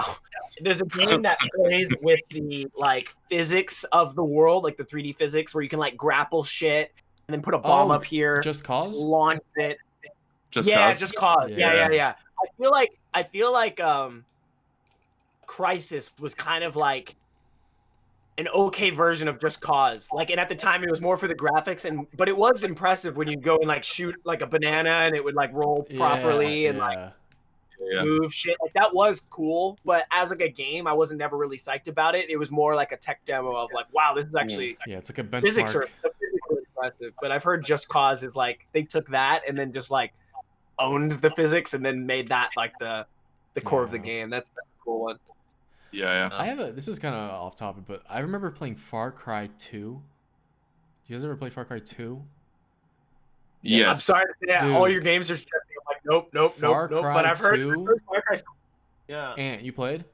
there's a game that plays with the like physics of the world, like the 3D physics, where you can like grapple shit and then put a bomb Oh, up here, Just Cause. launch it. Just yeah, Cause? just cause. Yeah. Yeah. I feel like Crisis was kind of like an okay version of Just Cause. Like, and at the time it was more for the graphics, but it was impressive when you go and like shoot like a banana and it would like roll properly and like Yeah. move shit. Like that was cool, but as like a game, I wasn't never really psyched about it. It was more like a tech demo of like, wow, this is actually Yeah, it's like a physics benchmark. are the physics are impressive. But I've heard Just Cause is like they took that and then just like owned the physics and then made that like the core of the Yeah. game. That's a cool one. Yeah. I have a. This is kind of off topic, but I remember playing Far Cry 2. You guys ever play Far Cry 2? Yes. I'm sorry to say that. Dude. All your games are just like nope. Far But Cry I've heard 2? Far Cry. Yeah. Ant, you played?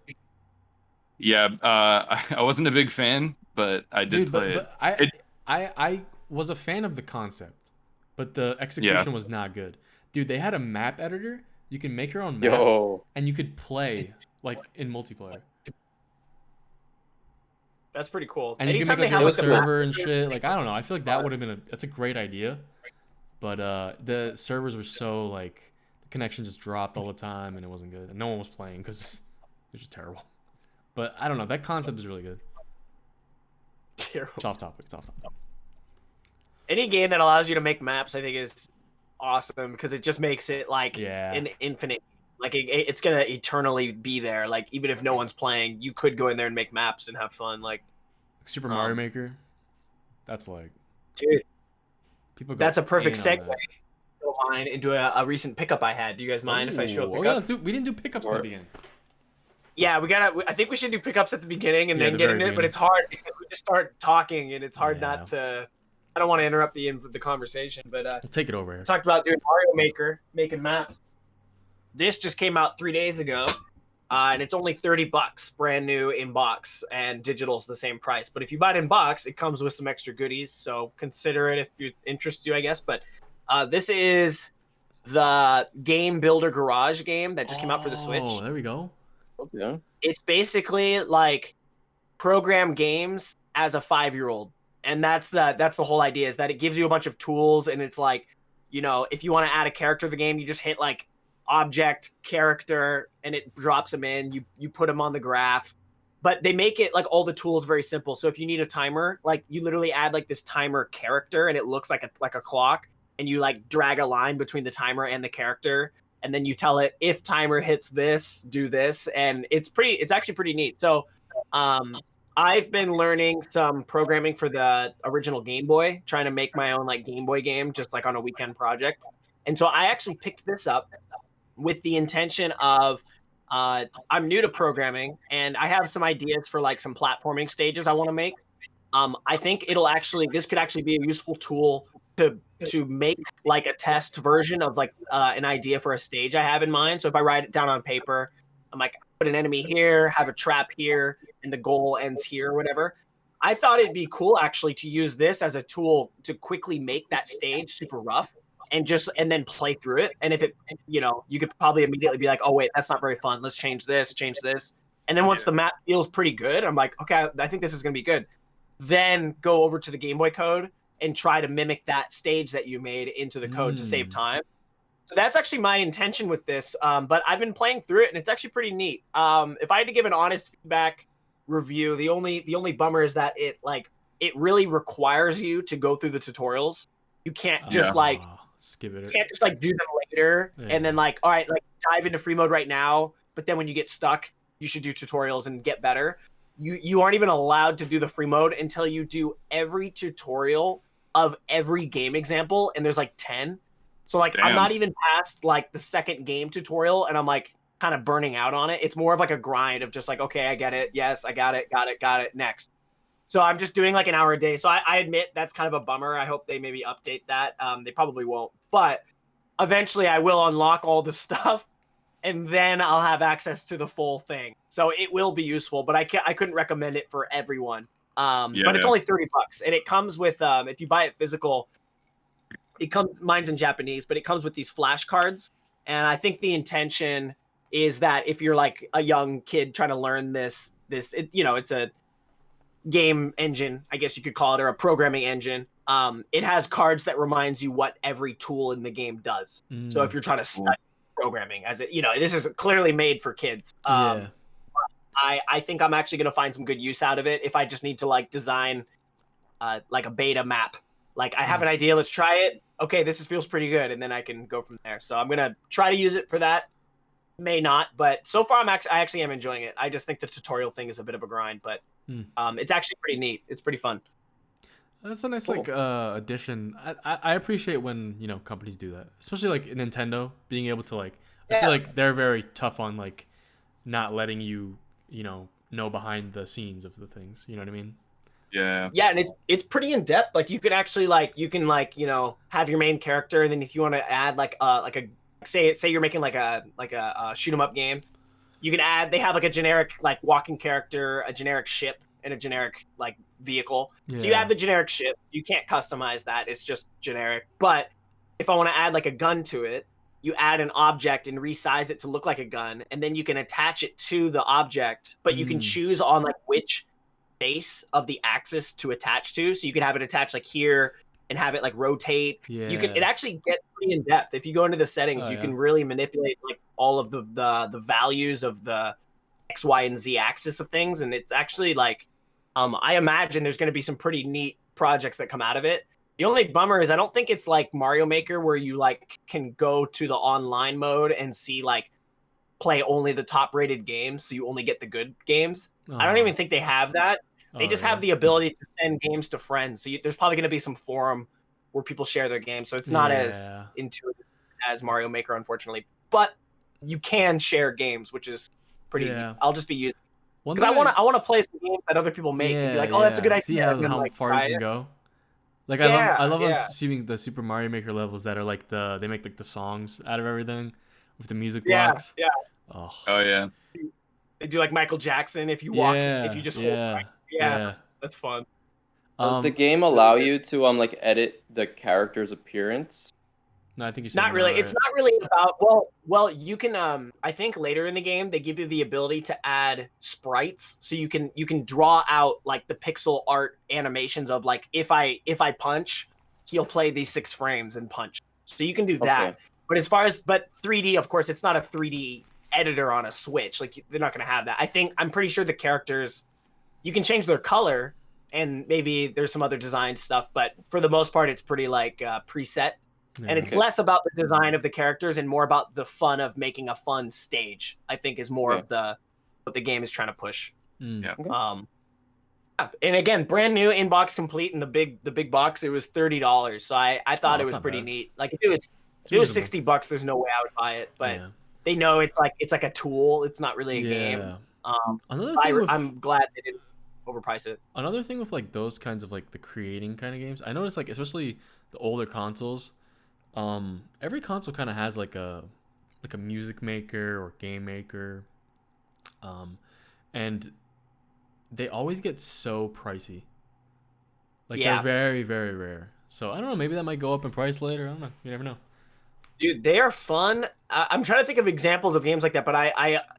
Yeah. I wasn't a big fan, but I did Dude, play it. but I was a fan of the concept, but the execution was not good. Dude, they had a map editor. You can make your own map, Yo. and you could play like in multiplayer. That's pretty cool. And you can Anytime make they like have your like own a map, server and shit. Like I don't know. I feel like that would have been that's a great idea, but the servers were so like the connection just dropped all the time and it wasn't good, and no one was playing because it was just terrible. But I don't know. That concept is really good. terrible. It's off topic. Any game that allows you to make maps, I think, is awesome because it just makes it like Yeah. an infinite. Like it's gonna eternally be there. Like even if no one's playing, you could go in there and make maps and have fun. Like Super Mario Maker. That's like dude, people. Go that's a perfect in on segue. that. Mine into a recent pickup I had. Do you guys mind if I show a Ooh, pickup? yeah, let's do. We didn't do pickups at the beginning. Yeah, I think we should do pickups at the beginning and Yeah, then the get very into it. But beginning. it's hard because we just start talking and it's hard Yeah. not to. I don't want to interrupt the conversation, but We'll take it over here. talked about doing Mario Maker, making maps. This just came out 3 days ago, and it's only $30, brand new in box, and digital's the same price. But if you buy it in box, it comes with some extra goodies, so consider it if it interests you, I guess. But this is the Game Builder Garage game that just came out for the Switch. Oh, there we go. Okay. It's basically like program games as a 5-year-old. And that's the whole idea, is that it gives you a bunch of tools, and it's like, you know, if you want to add a character to the game, you just hit like object character and it drops them in. You put them on the graph. But they make it like all the tools very simple. So if you need a timer, like you literally add like this timer character and it looks like a clock, and you like drag a line between the timer and the character, and then you tell it, if timer hits this, do this, and it's actually pretty neat. So I've been learning some programming for the original Game Boy, trying to make my own like Game Boy game, just like on a weekend project. And so I actually picked this up with the intention of I'm new to programming, and I have some ideas for like some platforming stages I want to make. I think this could actually be a useful tool to make like a test version of like an idea for a stage I have in mind. So if I write it down on paper, I'm like, put an enemy here, have a trap here, and the goal ends here, or whatever. I thought it'd be cool actually to use this as a tool to quickly make that stage super rough and then play through it. And if it, you know, you could probably immediately be like, oh wait, that's not very fun. Let's change this. And then once the map feels pretty good, I'm like, okay, I think this is going to be good. Then go over to the Game Boy code and try to mimic that stage that you made into the code to save time. So that's actually my intention with this. But I've been playing through it and it's actually pretty neat. If I had to give an honest feedback review, the only bummer is that it really requires you to go through the tutorials. You can't just skip it. You can't just like do them later and then like, all right, like dive into free mode right now. But then when you get stuck, you should do tutorials and get better. You aren't even allowed to do the free mode until you do every tutorial of every game example, and there's like 10. So like, I'm not even past like the second game tutorial, and I'm like kind of burning out on it. It's more of like a grind of just like, okay, I get it. Yes, I got it. Next. So I'm just doing like an hour a day. So I admit that's kind of a bummer. I hope they maybe update that. They probably won't, but eventually I will unlock all the stuff, and then I'll have access to the full thing. So it will be useful, but I couldn't recommend it for everyone. But it's only $30, and it comes with if you buy it physical, mine's in Japanese, but it comes with these flashcards. And I think the intention is that if you're like a young kid trying to learn this, it's a game engine, I guess you could call it, or a programming engine. It has cards that reminds you what every tool in the game does. So if you're trying to study programming, this is clearly made for kids. I think I'm actually going to find some good use out of it if I just need to like design like a beta map. Like I have an idea, let's try it. Okay, feels pretty good, and then I can go from there. So I'm going to try to use it for that. May not, but so far I actually am enjoying it. I just think the tutorial thing is a bit of a grind, but it's actually pretty neat. It's pretty fun. That's a nice addition. I appreciate when companies do that, especially like Nintendo being able to I feel like they're very tough on like not letting you know behind the scenes of the things. You know what I mean? Yeah. Yeah, and it's pretty in depth. Like you could actually have your main character, and then if you want to add say you're making like a shoot 'em up game, you can add. They have like a generic like walking character, a generic ship, and a generic like vehicle. Yeah. So you add the generic ship. You can't customize that. It's just generic. But if I want to add like a gun to it, you add an object and resize it to look like a gun, and then you can attach it to the object. But you can choose on like which base of the axis to attach to. So you can have it attached like here and have it like rotate. Yeah. It actually gets pretty in depth. If you go into the settings, you can really manipulate like all of the values of the X, Y, and Z axis of things. And it's actually like, I imagine there's going to be some pretty neat projects that come out of it. The only bummer is I don't think it's like Mario Maker where you like can go to the online mode and see like play only the top rated games. So you only get the good games. I don't even think they have that. They just have the ability to send games to friends. So there's probably going to be some forum where people share their games. So it's not as intuitive as Mario Maker, unfortunately. But you can share games, which is pretty neat. I'll just be using because I want to play some games that other people make and be like, oh, that's a good idea. See how far you can go. Like I love on seeing the Super Mario Maker levels that are like they make like the songs out of everything with the music blocks. Yeah. Oh yeah. They do like Michael Jackson if you walk, if you just hold. Right. Yeah, that's fun. Does the game allow you to like edit the character's appearance? No, I think you said Not really. right. It's not really about well, you can I think later in the game they give you the ability to add sprites so you can draw out like the pixel art animations of like if I punch, he'll play these 6 frames and punch. So you can do that. Okay. But as far as 3D, of course, it's not a 3D editor on a Switch. Like they're not going to have that. I'm pretty sure the characters you can change their color and maybe there's some other design stuff, but for the most part it's pretty like preset. Yeah. And it's less about the design of the characters and more about the fun of making a fun stage. I think is more of what the game is trying to push. Yeah. And again, brand new inbox complete in the big box. It was $30, so I thought it was pretty neat. Like if it was $60, there's no way I would buy it. But they know it's like a tool. It's not really a game. I'm glad they didn't overprice it. Another thing with like those kinds of like the creating kind of games, I noticed like especially the older consoles. Every console kind of has like a music maker or game maker, and they always get so pricey. Like they're very, very rare. So I don't know, maybe that might go up in price later. I don't know. You never know. Dude, they are fun. I'm trying to think of examples of games like that, but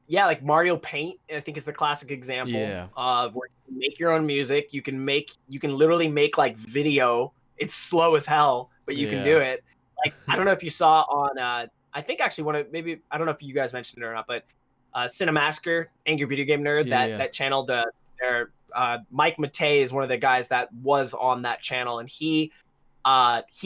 like Mario Paint, I think is the classic example of where you can make your own music. You can literally make like video. It's slow as hell, but you can do it. Like I don't know if you saw on I think actually I don't know if you guys mentioned it or not, but Cinemasker, Angry Video Game Nerd, that channel, their Mike Matei is one of the guys that was on that channel, and he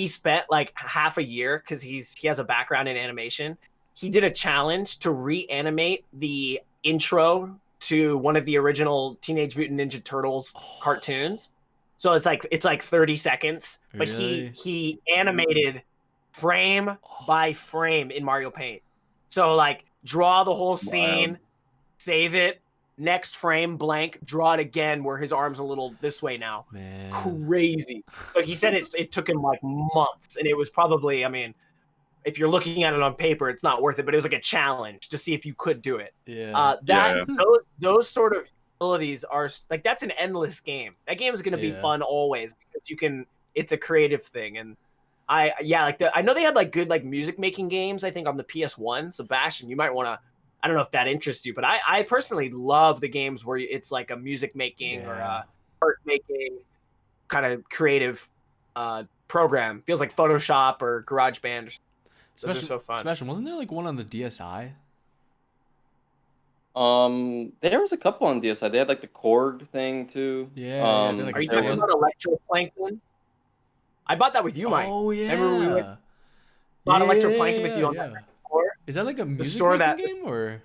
spent like half a year because he has a background in animation. He did a challenge to reanimate the intro to one of the original Teenage Mutant Ninja Turtles cartoons. So it's like 30 seconds, but he animated frame by frame in Mario Paint. So like draw the whole scene, save it, next frame blank, draw it again where his arm's a little this way now. Man. Crazy. So he said it took him like months, and it was probably, I mean, if you're looking at it on paper, it's not worth it, but it was like a challenge to see if you could do it. Those sort of abilities are like, that's an endless game. That game is going to be fun always because it's a creative thing. And I know they had like good like music making games, I think on the PS1. Sebastian, you might want to, I don't know if that interests you, but I personally love the games where it's like a music making or a art making kind of creative program. Feels like Photoshop or GarageBand. Those are so fun. Sebastian, wasn't there like one on the DSi? There was a couple on DSi. They had like the Korg thing too. Yeah. Are you talking about Electroplankton? I bought that with you, Mike. Oh yeah. Remember we bought Electroplankton with you on that store? Is that like a music game or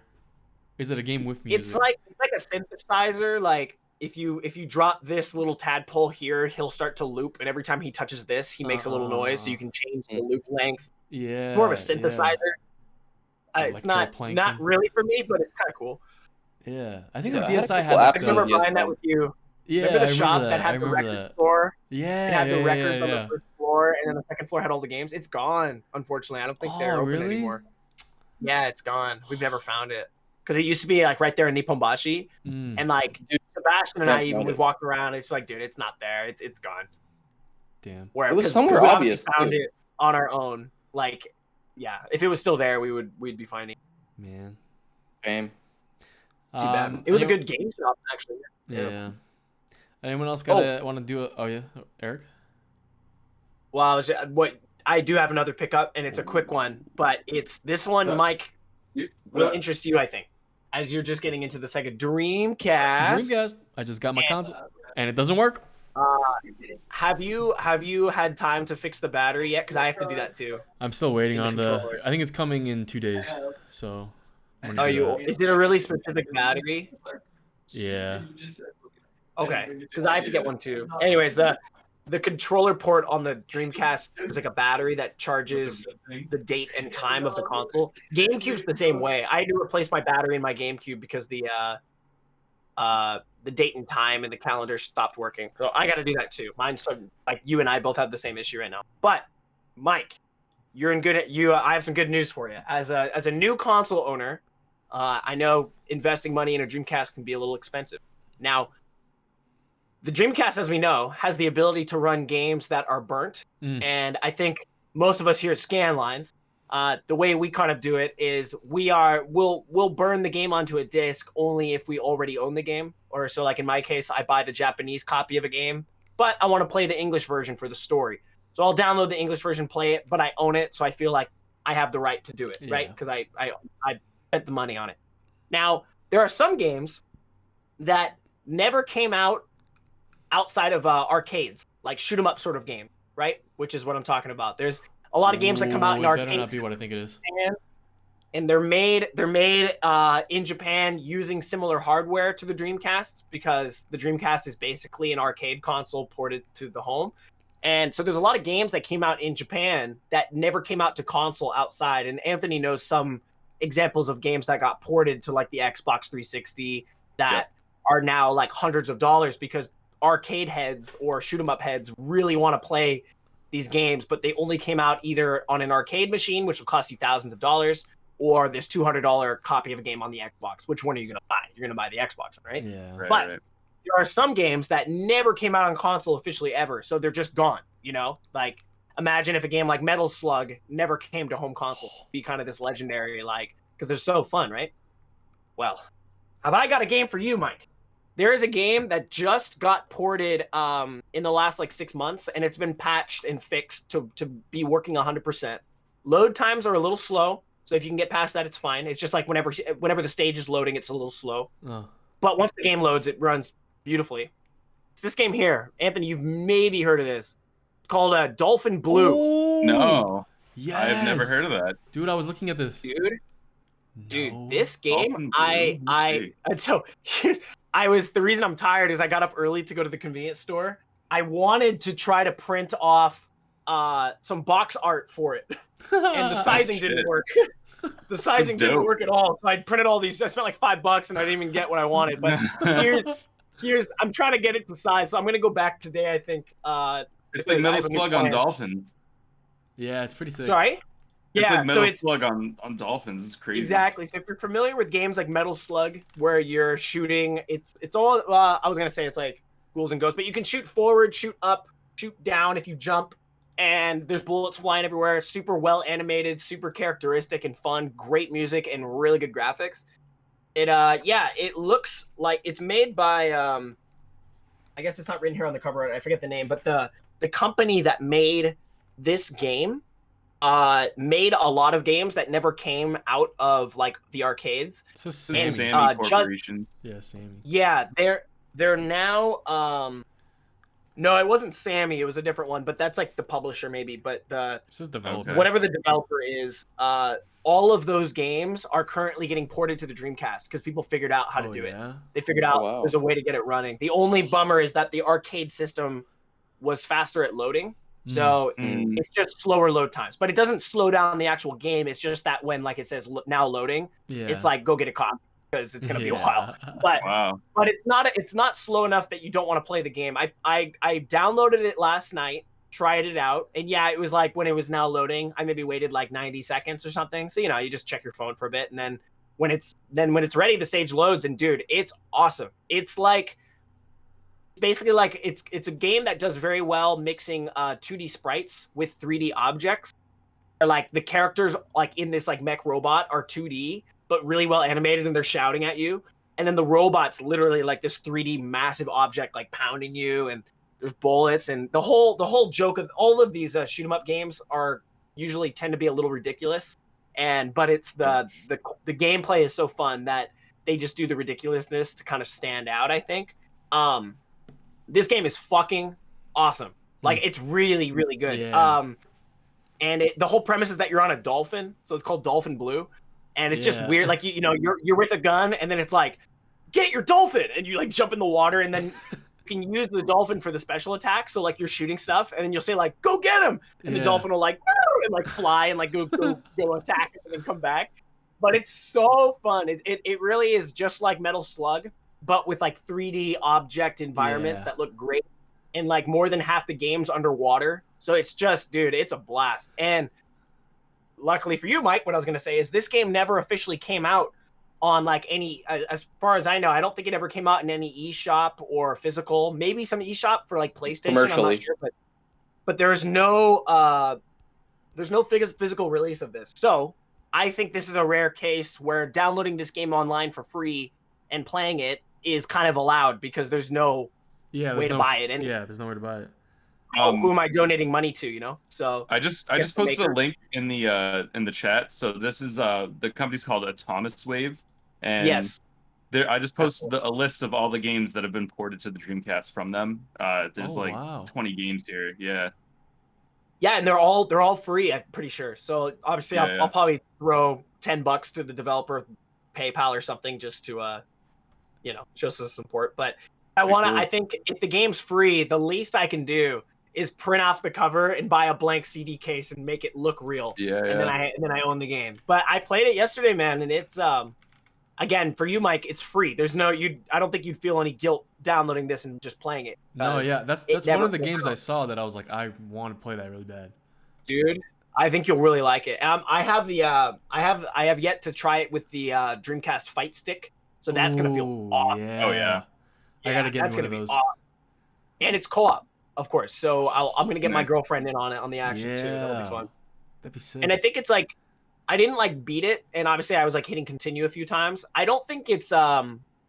is it a game with music? It's like a synthesizer. Like if you drop this little tadpole here, he'll start to loop, and every time he touches this, he makes a little noise, so you can change the loop length. Yeah. It's more of a synthesizer. It's not really for me, but it's kind of cool. Yeah, I think the DSi had. I remember buying that with you. Yeah, remember the shop that had the record store? Yeah, it had the records on the first floor, and then the second floor had all the games. It's gone, unfortunately. I don't think they're open anymore. Yeah, it's gone. We've never found it because it used to be like right there in Nipponbashi, and like Sebastian and I even would walk around. And it's like, dude, it's not there. It's gone. Damn. It was somewhere obvious. Found it on our own. Like, yeah, if it was still there, we'd be finding. Man. Shame. Too bad. It was a good game shop, actually. Yeah. Anyone else want to do it? Oh yeah, Eric. Well, I do have another pickup, and it's a quick one, but it's this one, Mike, will interest you, I think, as you're just getting into the Sega Dreamcast. I just got my console, and it doesn't work. Have you had time to fix the battery yet? Because I have to do that too. I'm still waiting on the. I think it's coming in 2 days. So. Is it a really specific battery? Yeah. Okay, because I have to get one too. Anyways, the controller port on the Dreamcast is like a battery that charges the date and time of the console. GameCube's the same way. I had to replace my battery in my GameCube because the date and time and the calendar stopped working. So I got to do that too. Mine's like you and I both have the same issue right now. But Mike, you're in good. I have some good news for you. As a new console owner, I know investing money in a Dreamcast can be a little expensive. Now, the Dreamcast, as we know, has the ability to run games that are burnt, and I think most of us here at Scanlines, the way we kind of do it is we'll burn the game onto a disc only if we already own the game. Or so like in my case, I buy the Japanese copy of a game, but I want to play the English version for the story. So I'll download the English version, play it, but I own it, so I feel like I have the right to do it, right? Because I spent the money on it. Now, there are some games that never came out outside of arcades, like shoot 'em up sort of game, right? Which is what I'm talking about. There's a lot of games that come out in It arcades. better not be what I think it is. And they're made in Japan using similar hardware to the Dreamcast, because the Dreamcast is basically an arcade console ported to the home. And so there's a lot of games that came out in Japan that never came out to console outside. And Anthony knows some examples of games that got ported to like the Xbox 360 that are now like hundreds of dollars, because arcade heads or shoot 'em up heads really want to play these games, but they only came out either on an arcade machine, which will cost you thousands of dollars, or this $200 copy of a game on the Xbox. Which one are you going to buy? You're going to buy the Xbox, right? Yeah. But there are some games that never came out on console officially ever, so they're just gone, you know? Like, imagine if a game like Metal Slug never came to home console. It'd be kind of this legendary, like, because they're so fun, right? Well, have I got a game for you, Mike? There is a game that just got ported in the last, like, 6 months, and it's been patched and fixed to be working 100%. Load times are a little slow, so if you can get past that, it's fine. It's just like whenever the stage is loading, it's a little slow. Oh. But once the game loads, it runs beautifully. It's this game here. Anthony, you've maybe heard of this. It's called Dolphin Blue. Oh, No. yes. I've never heard of that. Dude, I was looking at this. Dude, this game, Dolphin so the reason I'm tired is I got up early to go to the convenience store. I wanted to try to print off some box art for it, and the sizing didn't work. The sizing didn't work at all. So I printed all these. I spent like $5 and I didn't even get what I wanted. But here's I'm trying to get it to size. So I'm gonna go back today, I think. It's like Metal Slug on Dolphins. Yeah, it's pretty sick. Sorry? It's Yeah, like Metal Slug on Dolphins. It's crazy. Exactly. So if you're familiar with games like Metal Slug, where you're shooting, it's all. I was gonna say it's like ghouls and ghosts, but you can shoot forward, shoot up, shoot down if you jump, and there's bullets flying everywhere. Super well animated, super characteristic and fun. Great music and really good graphics. It looks like it's made by I guess it's not written here on the cover. I forget the name, but the company that made this game made a lot of games that never came out of like the arcades. It's a Sammy Sammy. Corporation. Yeah, Sammy. Yeah, they're now no, it wasn't Sammy, it was a different one, but that's like the publisher maybe, but This is developer. Okay. whatever the developer is, all of those games are currently getting ported to the Dreamcast because people figured out how to do it. They figured out there's a way to get it running. The only bummer is that the arcade system was faster at loading. So it's just slower load times, but it doesn't slow down the actual game. It's just that when, like it says now loading, it's like go get a copy because it's gonna be a while. But it's not slow enough that you don't want to play the game. I downloaded it last night, tried it out, and yeah, it was like when it was now loading, I maybe waited like 90 seconds or something. So you just check your phone for a bit, and then when it's ready, the stage loads, and dude, it's awesome. It's like basically like it's a game that does very well mixing 2D sprites with 3D objects. Like the characters like in this like mech robot are 2D but really well animated and they're shouting at you, and then the robot's literally like this 3D massive object like pounding you, and there's bullets, and the whole joke of all of these shoot 'em up games are usually tend to be a little ridiculous, but it's the gameplay is so fun that they just do the ridiculousness to kind of stand out, I think. This game is fucking awesome. Like it's really, really good. Yeah. And the whole premise is that you're on a dolphin, so it's called Dolphin Blue, and it's just weird. Like you're with a gun, and then it's like, get your dolphin, and you like jump in the water, and then you can use the dolphin for the special attack. So like you're shooting stuff, and then you'll say like, go get him, and the dolphin will like and like fly and like go attack and then come back. But it's so fun. It really is just like Metal Slug, but with like 3D object environments that look great, and like more than half the game's underwater. So it's just, dude, it's a blast. And luckily for you, Mike, what I was going to say is this game never officially came out on like any, as far as I know, I don't think it ever came out in any eShop or physical, maybe some eShop for like PlayStation. I'm not sure, but there's no physical release of this. So I think this is a rare case where downloading this game online for free and playing it is kind of allowed because there's no way to buy it. And there's nowhere to buy it. who am I donating money to? You know, so I just posted a link in the chat. So this is the company's called Atomis Wave, and yes, I just posted a list of all the games that have been ported to the Dreamcast from them. There's 20 games here. Yeah. Yeah, and they're all free. I'm pretty sure. So obviously, I'll probably throw $10 to the developer, PayPal or something, just to show some support. But I think if the game's free, the least I can do is print off the cover and buy a blank CD case and make it look real. Yeah. And then I own the game. But I played it yesterday, man, and it's again, for you, Mike, it's free. There's no I don't think you'd feel any guilt downloading this and just playing it. No, yeah, that's one of the games I saw that I was like, I want to play that really bad. Dude, I think you'll really like it. I have I have yet to try it with the Dreamcast Fight Stick, so that's gonna feel awesome. Yeah. Oh yeah, I gotta get one of those. Awesome. And it's co-op, of course. So I'm gonna get my girlfriend in on it on the action too. That'll be fun. That'd be sick. And I think it's like I didn't beat it, and obviously I was hitting continue a few times. I don't think it's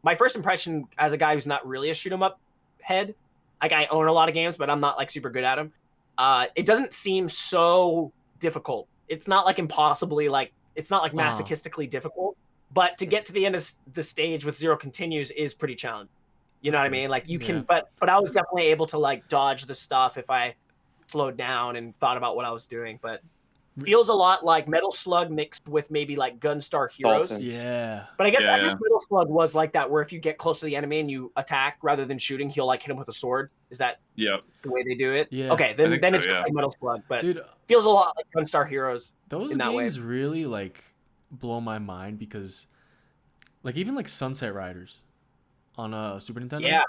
my first impression as a guy who's not really a shoot 'em up head. I own a lot of games, but I'm not super good at them. It doesn't seem so difficult. It's not impossibly it's not masochistically difficult, but to get to the end of the stage with 0 continues is pretty challenging. You know what I mean? You can, but I was definitely able to dodge the stuff if I slowed down and thought about what I was doing. But feels a lot like Metal Slug mixed with maybe Gunstar Heroes. Dolphins. Yeah. But I guess Metal Slug was like that, where if you get close to the enemy and you attack rather than shooting, he'll hit him with a sword. Is that the way they do it? Yeah. Okay, then it's just like Metal Slug, but dude, feels a lot like Gunstar Heroes. Those in that games way. really blow my mind because even Sunset Riders on a Super Nintendo. Yeah.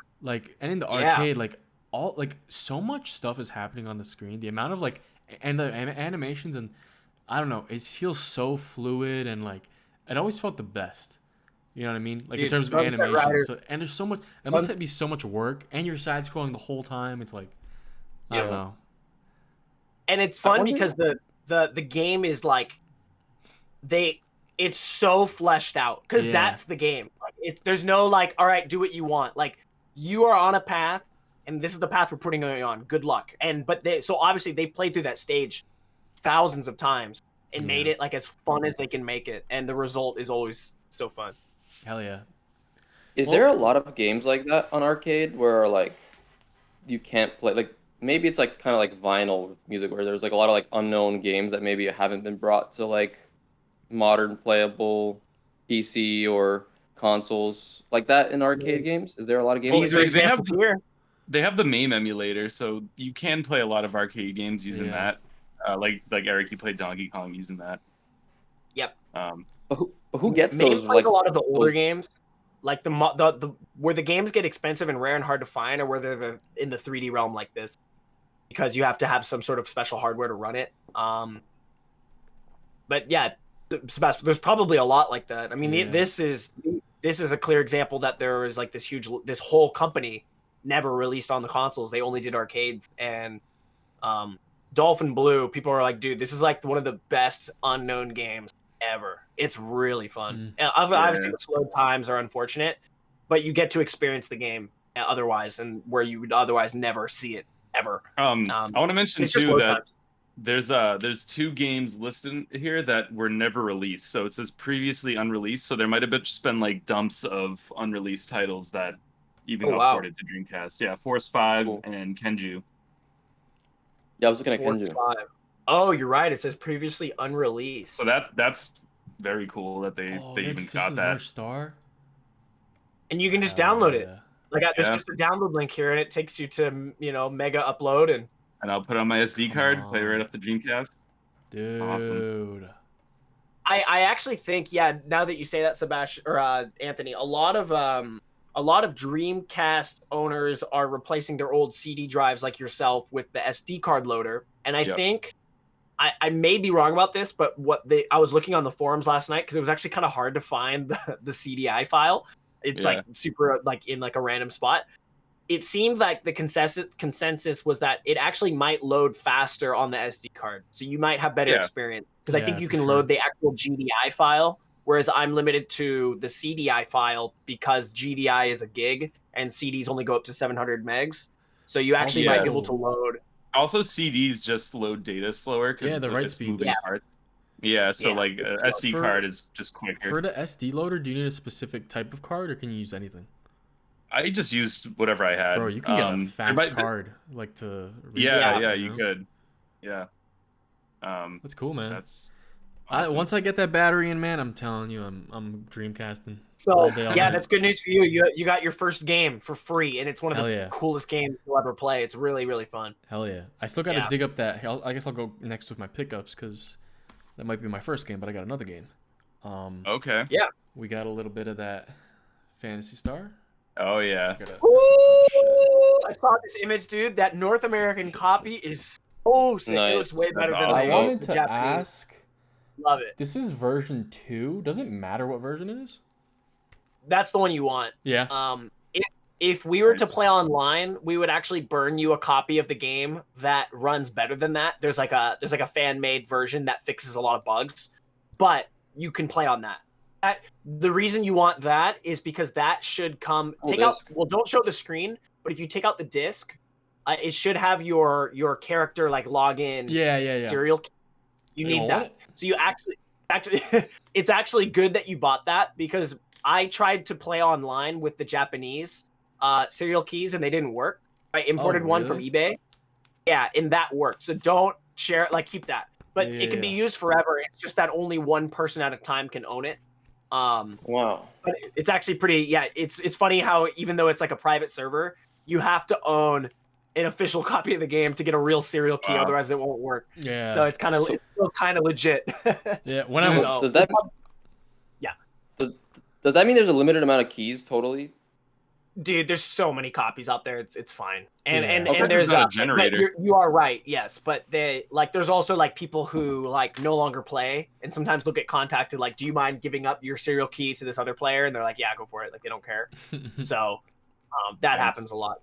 And in the arcade, all so much stuff is happening on the screen. The amount of and the animations, and I don't know, it feels so fluid, and it always felt the best. You know what I mean? Dude, in terms of animation. So, and there's so much. It must be so much work, and you're side scrolling the whole time. It's I don't know. And it's fun because the game is it's so fleshed out because that's the game. There's no all right, do what you want. You are on a path, and this is the path we're putting you on. Good luck. So obviously they played through that stage thousands of times and made it as fun as they can make it, and the result is always so fun. Hell yeah. Is there a lot of games like that on arcade where you can't play maybe it's kind of like vinyl with music, where there's a lot of unknown games that maybe haven't been brought to modern playable PC or consoles like that in arcade games? Is there a lot of games? These are examples here. They have the MAME emulator, so you can play a lot of arcade games using that. Like Eric, you played Donkey Kong using that. Yep. But who gets Maybe those? A lot of the older games, the where the games get expensive and rare and hard to find, or where they're in the 3D realm like this, because you have to have some sort of special hardware to run it. But yeah, Sebastian, there's probably a lot like that. I mean, this is a clear example that there is this whole company never released on the consoles. They only did arcades. And Dolphin Blue, people are dude, this is one of the best unknown games ever. It's really fun. And obviously the slow times are unfortunate, but you get to experience the game otherwise, and where you would otherwise never see it ever. I want to mention too that times. there's 2 games listed here that were never released. So it says previously unreleased. So there might have just been dumps of unreleased titles that even got ported to Dreamcast. Yeah, Force 5 and Kenju. Yeah, I was looking at Kenju. 5. Oh, you're right. It says previously unreleased. So that's very cool that they even got that. Star. And you can just download it. There's just a download link here, and it takes you to Mega Upload, and I'll put it on my SD card, play right off the Dreamcast. Dude. Awesome. I actually think, now that you say that, Sebastian or Anthony, a lot of Dreamcast owners are replacing their old CD drives like yourself with the SD card loader. And I think I may be wrong about this, but I was looking on the forums last night because it was actually kind of hard to find the CDI file. It's super in a random spot. it seemed like the consensus was that it actually might load faster on the SD card, so you might have better experience because I think you can load the actual GDI file, whereas I'm limited to the CDI file because GDI is a gig and CDs only go up to 700 megs. So you actually might be able to load. Also, CDs just load data slower because the write speed. moving parts. Yeah, so like SD card is just quicker. For the SD loader, do you need a specific type of card, or can you use anything? I just used whatever I had. Bro, you can get a fast card like to. Yeah, you could. Yeah. That's cool, man. That's. Awesome. Once I get that battery in, man, I'm telling you, I'm Dreamcasting. So that's good news for you. You got your first game for free, and it's one of the coolest games you'll ever play. It's really, really fun. Hell yeah! I still got to dig up that. I guess I'll go next with my pickups because that might be my first game, but I got another game. Okay. Yeah. We got a little bit of that Phantasy Star. Oh yeah. I saw this image, dude. That North American copy is so sick. Nice. It looks way better than I wanted to Japanese. ask. Love it. This is version 2. Does it matter what version it is? That's the one you want. Yeah. If we were to play online, we would actually burn you a copy of the game that runs better than that. There's like a fan-made version that fixes a lot of bugs, but you can play on that. The reason you want that is because that should come. Don't show the screen, but if you take out the disc, it should have your character like login. Yeah. Serial. You need that. So you actually, it's actually good that you bought that because I tried to play online with the Japanese serial keys and they didn't work. I imported one from eBay. Yeah, and that worked. So don't share it. Like keep that. But it can be used forever. It's just that only one person at a time can own it. Wow. But it's actually pretty. Yeah, it's funny how even though it's like a private server, you have to own an official copy of the game to get a real serial key, otherwise it won't work. Yeah. So it's still kind of legit. Yeah. When I does that? Yeah. Does that mean there's a limited amount of keys totally? Dude, there's so many copies out there. It's fine. And there's a generator. You are right. Yes, but there's also like people who like no longer play, and sometimes they'll get contacted like, do you mind giving up your serial key to this other player? And they're like, yeah, go for it. Like they don't care. So that happens a lot.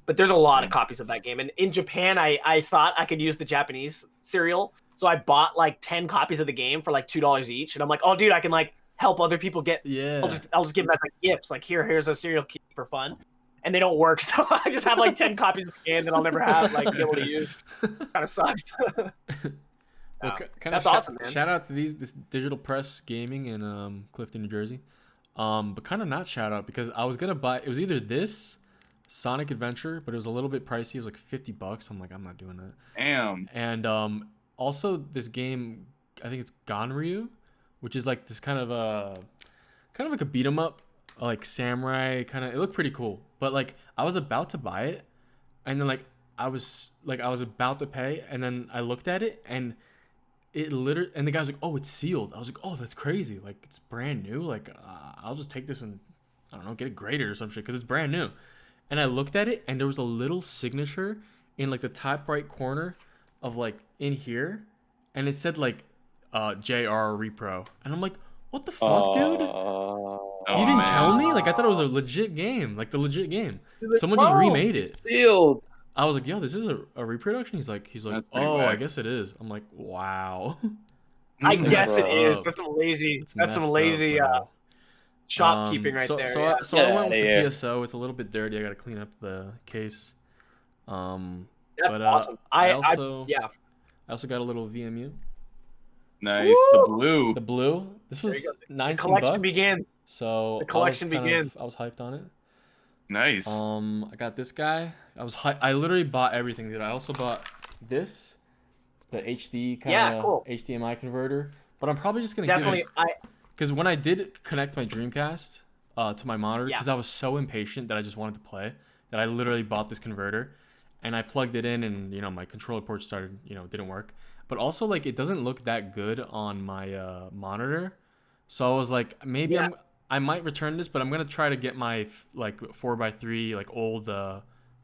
But there's a lot of copies of that game. And in Japan, I thought I could use the Japanese serial. So I bought like 10 copies of the game for like $2 each. And I'm like, oh, dude, I can like help other people get. Yeah. I'll just give them as like gifts. Like here's a serial key for fun. And they don't work. So I just have like 10 copies of the game that I'll never have like be able to use. Kind of sucks. That's awesome, man. Shout out to this Digital Press Gaming in Clifton, New Jersey. But kind of not shout out because I was gonna buy. It was either this Sonic Adventure, but it was a little bit pricey. It was like $50. I'm like, I'm not doing that. Damn. And also this game, I think it's Ganryu, which is like this kind of like a beat 'em up, like samurai kind of. It looked pretty cool, but like I was about to buy it, and then like I was about to pay, and then I looked at it, and it literally, and the guy was like, "Oh, it's sealed." I was like, "Oh, that's crazy! Like it's brand new. Like I'll just take this and I don't know, get it graded or some shit because it's brand new." And I looked at it, and there was a little signature in like the top right corner of like in here, and it said like JR Repro, and I'm like, what the fuck, dude? You didn't tell me? Like I thought it was a legit game, like the legit game. Like, someone just remade it. Sealed. I was like, yo, this is a reproduction. He's like, oh, I guess it is. I'm like, wow. I guess it is. That's some lazy. Shopkeeping right there. So I went with the PSO. It's a little bit dirty. I got to clean up the case. That's awesome. I also got a little VMU. Nice. Woo! The blue. This was $19. The collection begins. So the collection begins. I was hyped on it. Nice. I got this guy. I literally bought everything, dude. I also bought this, the HD kind of HDMI converter. But I'm probably just gonna give it. Because when I did connect my Dreamcast to my monitor, because I was so impatient that I just wanted to play, that I literally bought this converter, and I plugged it in, and my controller port started, didn't work. But also like it doesn't look that good on my monitor, so I was like, maybe I might return this, but I'm gonna try to get my like 4x3 like old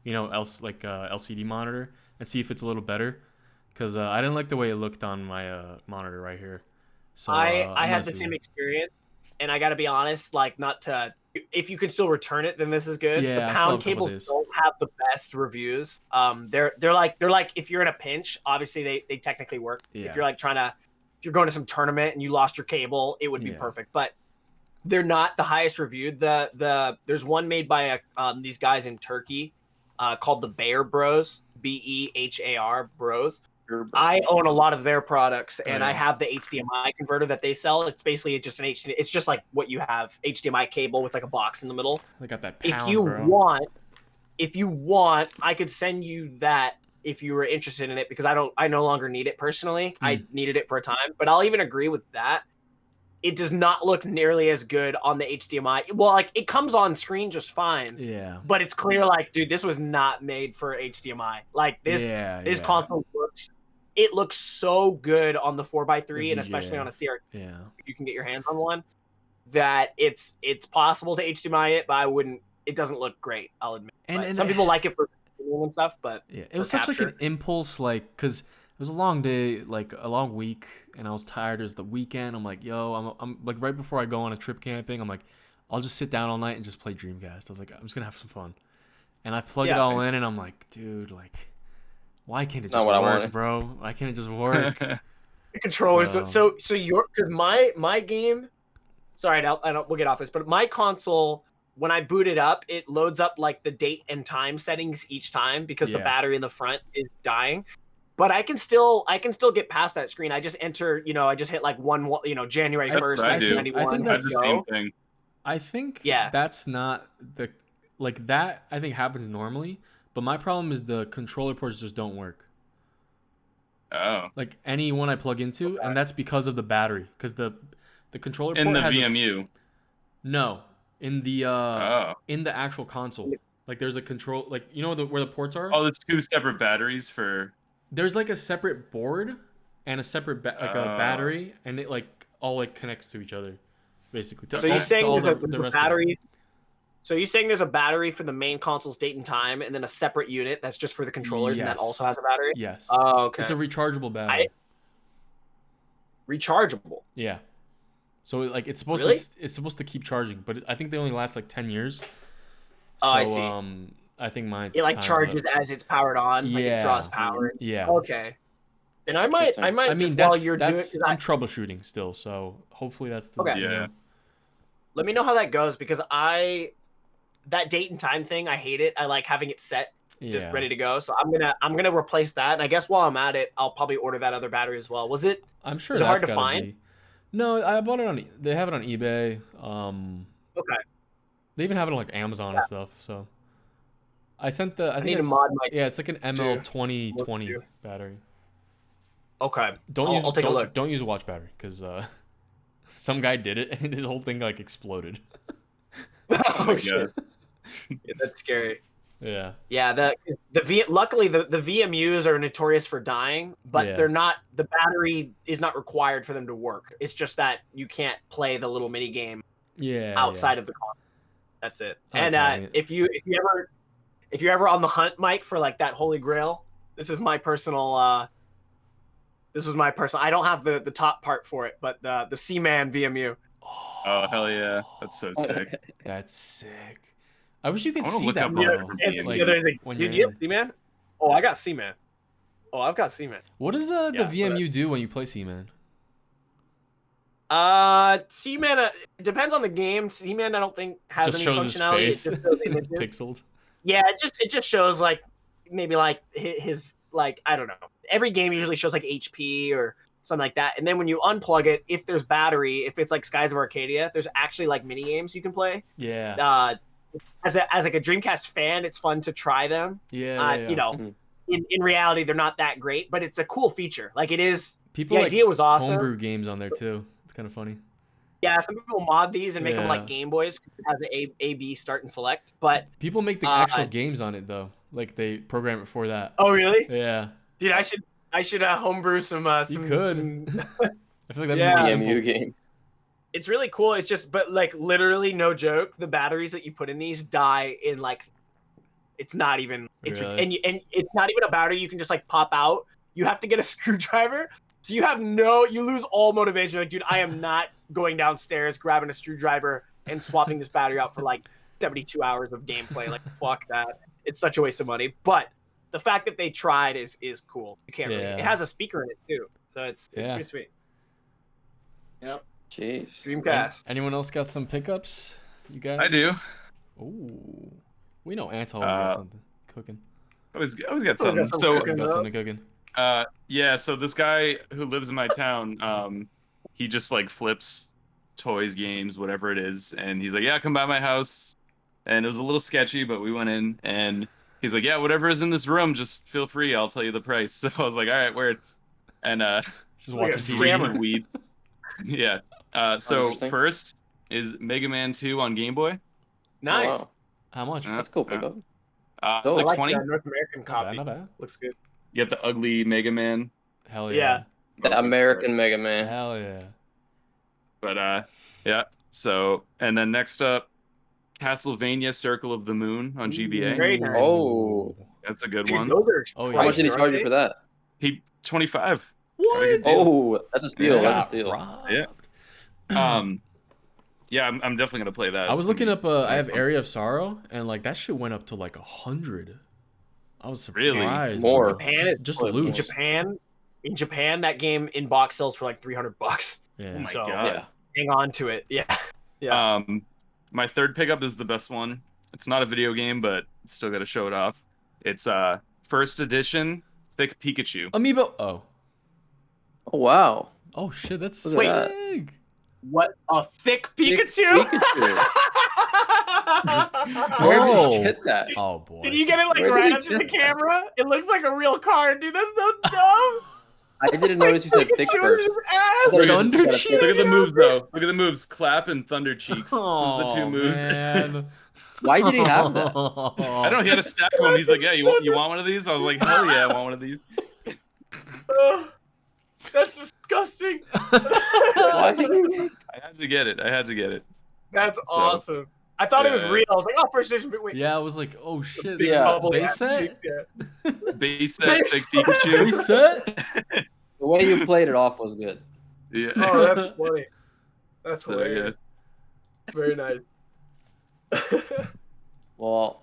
LCD monitor and see if it's a little better, because I didn't like the way it looked on my monitor right here. So I had the same experience, and I got to be honest, like not to if you can still return it, then this is good. Yeah, the I still have pound a couple cables days. don't have the best reviews. They're like if you're in a pinch, obviously they technically work. Yeah. If you're like if you're going to some tournament and you lost your cable, it would be Yeah. perfect. But they're not the highest reviewed. There's one made by these guys in Turkey, called the Bear Bros, BEHAR Bros. I own a lot of their products, and I have the HDMI converter that they sell. It's basically just an HDMI. It's just like what you have, HDMI cable with like a box in the middle. They got that If pound, you bro. want, I could send you that if you were interested in it, because I no longer need it personally. I needed it for a time, but I'll even agree with that. It does not look nearly as good on the HDMI. Well, like it comes on screen just fine. Yeah. But it's clear, like, dude, this was not made for HDMI. Like this console looks so good on the 4x3 and especially on a CRT. Yeah. If you can get your hands on one, that it's possible to HDMI it, but it doesn't look great, I'll admit. And some people like it for and stuff, but it was such like an impulse, like, because it was a long day, like a long week, and I was tired. It was the weekend. I'm like, yo, I'm like, right before I go on a trip camping, I'm like, I'll just sit down all night and just play Dreamcast. I was like, I'm just gonna have some fun, and I plug it all in, and I'm like, dude, like, why can't it just work, bro? Why can't it just work? The controllers. So because my game. Sorry, we'll get off this, but my console, when I boot it up, it loads up like the date and time settings each time because the battery in the front is dying. But I can still get past that screen. I just enter, I just hit like January 1st, 1991. I think that's the same thing. I think that's not that I think happens normally, but my problem is the controller ports just don't work. Oh. Like any one I plug into, and that's because of the battery, because the controller port in the has VMU. No. In the actual console, like there's a control, like where the ports are. Oh, there's two separate batteries for. There's like a separate board and a separate a battery, and it like all like connects to each other, basically. So you're saying there's a battery? So you're saying there's a battery for the main console's date and time, and then a separate unit that's just for the controllers, and that also has a battery? Yes. Oh, okay. It's a rechargeable battery. Rechargeable. Yeah. So like it's supposed to keep charging, but I think they only last like 10 years. Oh, I see. I think mine. It like charges as it's powered on. Like it draws power. Yeah. Okay. Then I might. I mean, that's, while you're doing it, I'm troubleshooting still, so hopefully that's the okay. Let me know how that goes, because that date and time thing, I hate it. I like having it set, just ready to go. So I'm gonna replace that, and I guess while I'm at it, I'll probably order that other battery as well. I'm sure. Was it hard to find? No, I bought it on. They have it on eBay. Okay. They even have it on like Amazon and stuff. So I sent the. I think need to mod my. Yeah, it's like an ML2020 battery. Okay. I'll take a look. Don't use a watch battery, because some guy did it and his whole thing like exploded. Oh shit. Yeah, that's scary. Yeah. Yeah, luckily the VMUs are notorious for dying, but they're not. The battery is not required for them to work. It's just that you can't play the little mini game. Outside of the console. That's it. And if you're ever on the hunt, Mike, for like that holy grail, this is my personal. I don't have the top part for it, but the Seaman VMU. Oh hell yeah, that's so sick. That's sick. I wish you could see look that. up Did you have Seaman? Oh, I got Seaman. Oh, I've got Seaman. What does the VMU do when you play Seaman? Seaman depends on the game. Seaman, I don't think has just any shows functionality. His face. It just shows images. Pixeled. Yeah, it just shows like maybe like his like, I don't know. Every game usually shows like HP or something like that. And then when you unplug it, if there's battery, if it's like Skies of Arcadia, there's actually like mini games you can play. Yeah. As like a Dreamcast fan, it's fun to try them. Yeah. In reality, they're not that great, but it's a cool feature. Like it is. The idea was awesome. Homebrew games on there too. It's kind of funny. Yeah, some people mod these and make them like Game Boys. It has an A, B, start and select. But people make the actual games on it though. Like they program it for that. Oh really? Yeah. Dude, I should homebrew some. You could. I feel like that'd be a game. It's really cool. It's just, but like literally, no joke. The batteries that you put in these die in like. It's not even. It's really? and it's not even a battery you can just like pop out. You have to get a screwdriver. So you lose all motivation. Like, dude, I am not going downstairs, grabbing a screwdriver, and swapping this battery out for like 72 hours of gameplay. Like, fuck that. It's such a waste of money. But the fact that they tried is cool. You can't really. Yeah. It has a speaker in it too, so it's Yeah. pretty sweet. Yep. Jeez. Dreamcast. Anyone else got some pickups? You guys? I do. Ooh. We know Anton always got something cooking. Always got Always got something. some So Always cooking. got something cooking. yeah, so this guy who lives in my town, he just like flips toys, games, whatever it is, and he's like, yeah, come by my house. And it was a little sketchy, but we went in, and he's like, yeah, whatever is in this room, just feel free, I'll tell you the price. So I was like, all right, word. And Just Like a watching scammer. TV. weed. Yeah. So interesting. first is Mega Man 2 on Game Boy. Nice. Wow. How much? Yeah. That's cool pickup. It's I like like 20. the North American Not bad, copy. not bad. Looks good. You get the ugly Mega Man. Hell Yeah. yeah. The American Mega Man. Hell yeah. But yeah. So and then next up, Castlevania Circle of the Moon on GBA. Very nice. Oh. That's a good Dude, one. those are Oh, yeah. How much did he pricey, charge aren't you they? for that? He 25. What? Got a good deal. Oh, that's a steal. Yeah. That's a steal. Robbed. Yeah. Yeah, I'm definitely gonna play that. I was It's looking gonna up. be I have fun. Area of Sorrow, and like that shit went up to like 100. I was Really? surprised. More. Japan, Just in loose. Japan, that game in box sells for like $300. Yeah. Oh my So- god. Yeah. Hang on to it. Yeah. My third pickup is the best one. It's not a video game, but still got to show it off. It's first edition Thick Pikachu. Amiibo. Oh. Oh wow. Oh shit. That's Look at sick. What a thick Thick Pikachu! Pikachu. Where did Oh. you get that? Oh boy. Did you get it like Where did right he up to the get that? camera? It looks like a real card, dude. That's so dumb. I didn't notice you said thick Pikachu first. is I ass. thought it was Thunder just cheeks? Look at the moves though. Look at the moves. Clap and Thunder Cheeks. Those are the two Oh, moves. man. Why did he have that? I don't know. He had a stack of them. He's like, yeah, you want one of these? I was like, hell yeah, I want one of these. That's disgusting. Why did he? I had to get it. That's So, awesome. I thought it was yeah. real. I was like, oh, first edition. But wait. Yeah, I was like, oh shit. Big Yeah. bubble Base ass set? cheeks, yeah. Base set Base Thick set. Pikachu. Base set? The way you played it off was good. Yeah. Oh, that's funny. That's So, hilarious. Very nice. Well,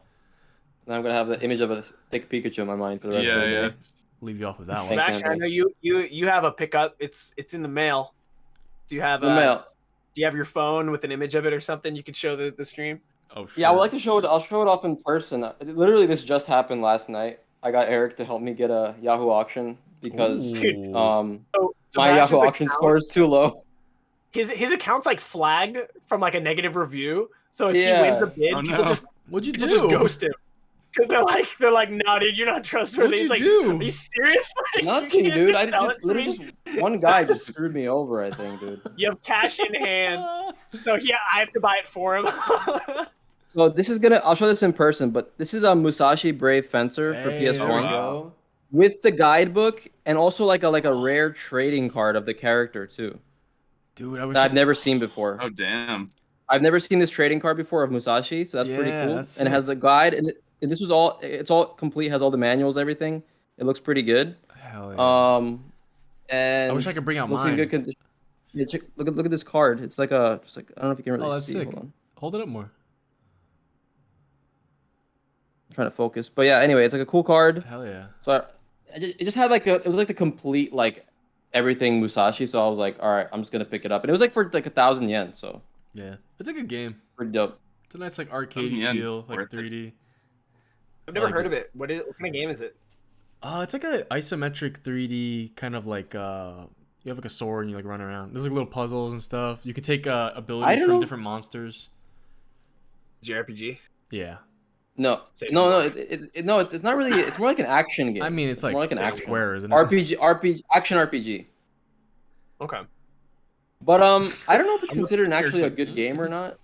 now I'm gonna have the image of a thick Pikachu in my mind for the rest of the Yeah. day. Leave you off with that one. Thanks, Sebastian, I Anthony. know you have a pickup. It's in the mail. Do you have The mail. Do you have your phone with an image of it or something you could show the stream? Oh shit. Yeah, I would like to show it. I'll show it off in person. Literally, this just happened last night. I got Eric to help me get a Yahoo auction because Ooh. So my Yahoo Sebastian's auction account- score is too low. His account's like flagged from like a negative review. So if Yeah. he wins the bid, Oh, people no. just What'd you people do? just ghost him. Because they're like, no, dude, you're not trustworthy. What'd It's you like, do? are you serious? Like, you Nothing, can't dude. just I sell it just to literally me? just one guy just screwed me over. I think, dude. You have cash in hand, so yeah, I have to buy it for him. So this is gonna. I'll show this in person, but this is a Musashi Brave Fencer for Hey, PS1 there we wow. go. with the guidebook and also like a rare trading card of the character too Dude, I wish that I've never seen before. Oh damn. I've never seen this trading card before of Musashi, so that's pretty Yeah, cool. that's And it has the guide, and this was all. It's all complete. Has all the manuals, everything. It looks pretty good. Hell yeah. And I wish I could bring out looks mine. in good condition. Yeah, look at this card. It's like I don't know if you can really Oh, that's see. sick. Hold on. Hold it up more. I'm trying to focus, but yeah. Anyway, it's like a cool card. Hell yeah. So it just had it was like the complete like everything Musashi. So I was like, all right, I'm just gonna pick it up, and it was like for like 1,000 yen. So Yeah. It's a good game. pretty dope. It's a nice like arcade 1,000 yen. feel, like Worth it. 3D. I've never like heard it. of it. What kind of game is it? It's like a isometric 3D kind of like you have like a sword and you like run around. There's like little puzzles and stuff. You could take I abilities don't from know. different monsters. JRPG. Yeah. No, Same no, as no. It's not really. It's more like an action game. I mean, it's like, more like an same action square, isn't it? RPG, action RPG. Okay. But I don't know if it's I'm considered looking actually a for good game or not.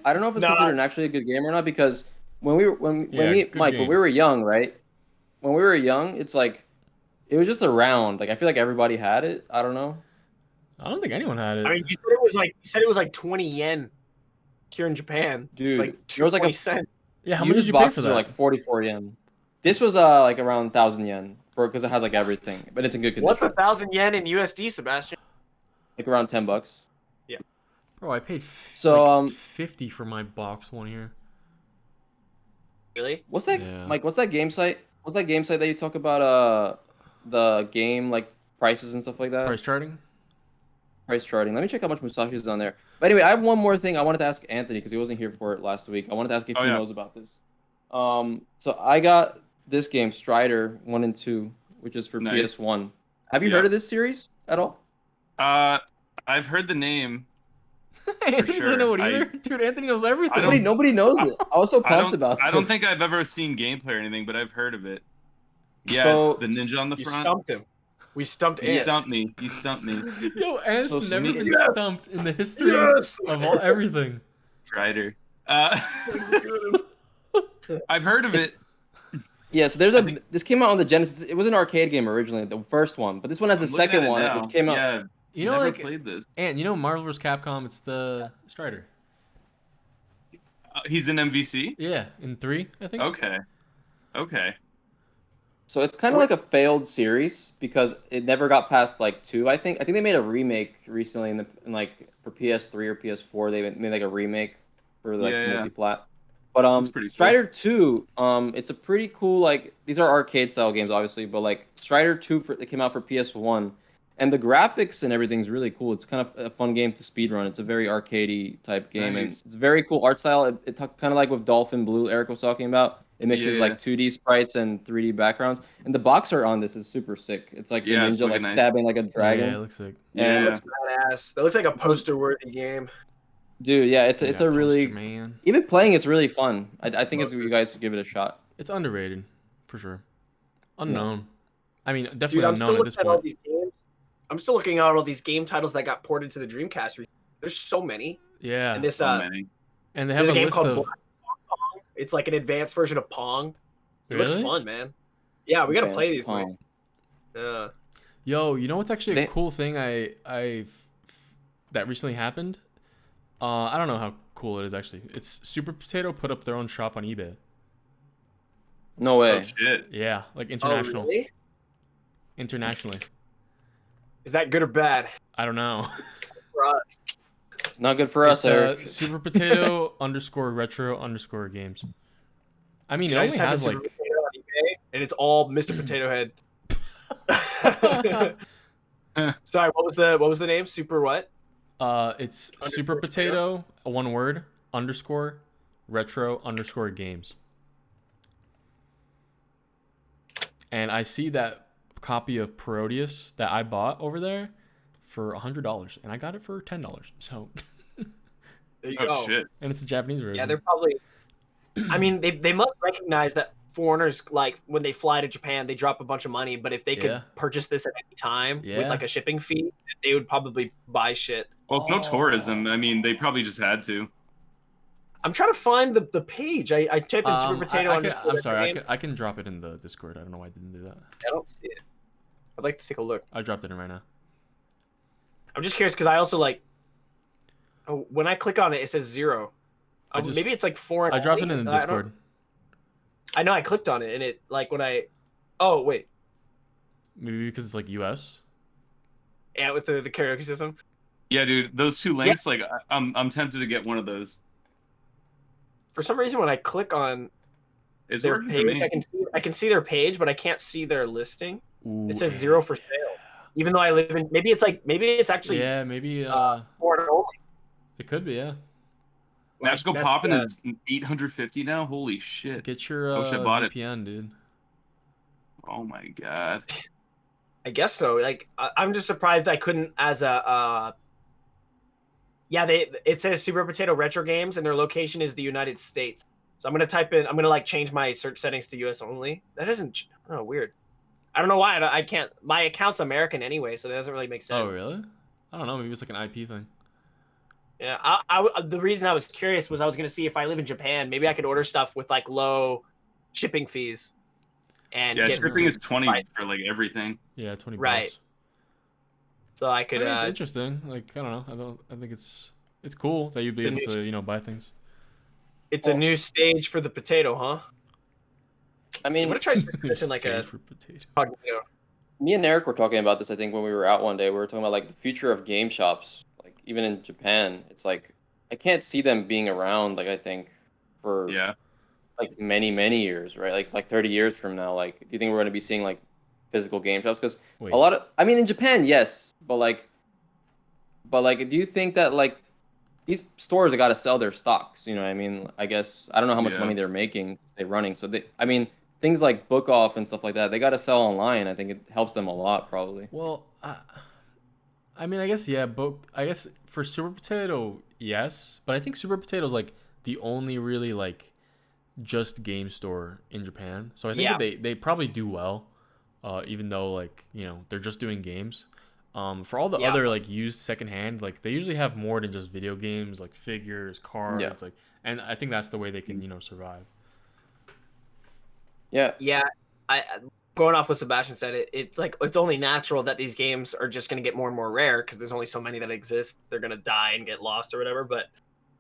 I don't know if it's No. considered actually a good game or not because when Yeah, me, good Mike, when game. we were young, right? When we were young, it's like it was just around. Like I feel like everybody had it. I don't know. I don't think anyone had it. I mean, you said it was like 20 yen here in Japan. Dude, Like there was like 20 a cents. Yeah, how much used did you pay boxes for are that? like 44 yen. This was like around 1,000 yen for because it has like everything, but it's in good condition. What's 1,000 yen in USD, Sebastian? Like around $10. Bro, I paid So 50 for my box one here. Really? what's that? Yeah. Mike, what's that game site? What's that game site that you talk about? The game like prices and stuff like that. Price charting? Price charting. Let me check how much Musashi's on there. But anyway, I have one more thing I wanted to ask Anthony because he wasn't here for it last week. I wanted to ask if Oh, he yeah. knows about this. So I got this game Strider 1 and 2, which is for Nice. PS1. Have you Yeah. heard of this series at all? I've heard the name. Anthony sure. doesn't know it either. Dude, Anthony knows everything. Nobody knows it. I was so I pumped don't. about this. I don't think I've ever seen gameplay or anything, but I've heard of it. Yeah, So- it's the ninja on the You front. stumped him. We stumped You Ant. stumped me. You stumped me. Yo, Ant's So never sweet. been Yes. stumped in the history Yes. of everything. Strider. I've heard of it. Yeah, so this came out on the Genesis. It was an arcade game originally, the first one, but this one has the I'm looking second at it one, now. which came out. Yeah, You know, never like, played this. Ant, you know Marvel vs. Capcom, it's the Strider. He's in MVC. Yeah, in 3, I think. Okay. Okay. So it's kind of like a failed series because it never got past like 2. I think they made a remake recently in like for PS3 or PS4. They made like a remake for like Yeah. multi-plat. But That's pretty cool. Strider 2, it's a pretty cool like these are arcade style games obviously, but like Strider 2 it came out for PS1, and the graphics and everything's really cool. It's kind of a fun game to speedrun. It's a very arcadey type game, Nice. and it's very cool art style. It kind of like with Dolphin Blue Eric was talking about. It mixes Yeah. like 2D sprites and 3D backgrounds, and the box art on this is super sick. It's like the Yeah, it's ninja like looking nice. stabbing like a Yeah, dragon. it looks like. And- Yeah. That's badass. That looks like a poster-worthy game. Dude, yeah, it's Yeah, a really poster, man. even playing it's really fun. I think you guys should give it a shot. It's underrated, for sure. Unknown. I mean, definitely Dude, I'm still unknown at this looking at all point. these games. I'm still looking at all these game titles that got ported to the Dreamcast. There's so many. Yeah, And this So many. and they have there's a a game list called of. Black Pong. It's like an advanced version of Pong. It looks Really? fun, man. Yeah, we gotta play Advanced these. Pong. Boys. Yeah. Yo, you know what's actually a They- cool thing that recently happened? I don't know how cool it is actually. It's Super Potato put up their own shop on eBay. No way. Oh shit. Yeah, like Oh, international, really? internationally. Is that good or bad I don't know. for us? It's not good for us, It's Eric. Super Potato underscore retro underscore games. I mean, it I only just type in has Super like. Potato on eBay, and it's all Mr. Potato Head. Sorry, what was the name? Super what? It's Underscore Super Potato, one word, underscore, retro underscore games. And I see that copy of Parodius that I bought over there for $100, and I got it for $10. So, There you Oh go. shit. and it's a Japanese version. Yeah, they're probably. I mean, they must recognize that foreigners, like when they fly to Japan, they drop a bunch of money. But if they could Yeah. purchase this at any time Yeah. with like a shipping fee, they would probably buy shit. Well, if no tourism, I mean, they probably just had to. I'm trying to find the page. I type in Super Potato underscore. I'm sorry, game. I can drop it in the Discord. I don't know why I didn't do that. I don't see it. I'd like to take a look. I dropped it in right now. I'm just curious because I also like. Oh, when I click on it, it says 0. I just- Maybe it's like foreign. I dropped it only? in the I don't- Discord. I know I clicked on it and it like when I. Oh wait, Maybe because it's like US. yeah, with the karaoke system. Yeah, dude, those two links, like, I'm tempted to get one of those. For some reason, when I click on It's their working for page, me. I can see their page, but I can't see their listing. Ooh, It says 0 for sale, even though I live in. Maybe it's actually Yeah, maybe foreign only. it could be. Yeah, Magical That's Poppin' bad. is 850 now. Holy shit! get your I wish I bought it. VPN, dude. Oh my god. I guess so. Like I'm just surprised I couldn't as a. Yeah, it says Super Potato Retro Games, and their location is the United States. So I'm gonna like change my search settings to US only. That isn't. Oh, weird. I don't know why I can't. My account's American anyway, so that doesn't really make sense. Oh, really? I don't know. Maybe it's like an IP thing. Yeah, the reason I was curious was I was gonna see if I live in Japan, maybe I could order stuff with like low shipping fees, and Yeah, get shipping is 20 price. for like everything. Yeah, 20 Right. bucks. So I I could. mean, it's interesting. Like, I don't know. I think it's cool that you'd be able It's a to, buy things. It's a new stage for the potato, huh? I I'm mean, gonna try to this in like a Stage for potato. incognito. me and Eric were talking about this. I think when we were out one day, we were talking about like the future of game shops. Like even in Japan, it's like I can't see them being around. Like I think for Yeah. like many years, right? Like 30 years from now. Like, do you think we're going to be seeing like physical game shops? Because Wait. a lot of, I mean, in Japan, yes, but like, do you think that like these stores have got to sell their stocks? You know what I mean? I guess I don't know how much Yeah. money they're making to stay running. So they, I mean, things like Book Off and stuff like that, they got to sell online. I think it helps them a lot, probably. Well, I mean, I guess yeah, but I guess for Super Potato, yes, but I think Super Potato is like the only really like just game store in Japan. So I think Yeah. that they probably do well, even though like they're just doing games. For all the Yeah. other like used secondhand, like they usually have more than just video games, like figures, cards, like, and I think that's the way they can survive. Yeah. Yeah, I going off what Sebastian said, it's like it's only natural that these games are just going to get more and more rare because there's only so many that exist. They're going to die and get lost or whatever. But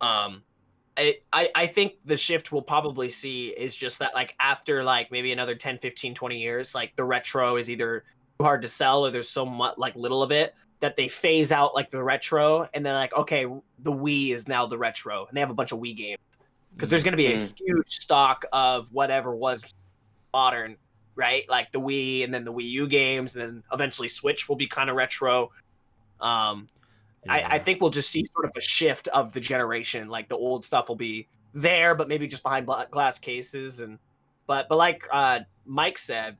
I think the shift we'll probably see is just that like after like maybe another 10, 15, 20 years, like the retro is either too hard to sell or there's so much like little of it that they phase out like the retro and then like, okay, the Wii is now the retro and they have a bunch of Wii games because there's going to be a huge stock of whatever was modern, right? Like the Wii and then the Wii U games and then eventually Switch will be kind of retro. I think we'll just see sort of a shift of the generation. Like the old stuff will be there, but maybe just behind glass cases. And but like Mike said,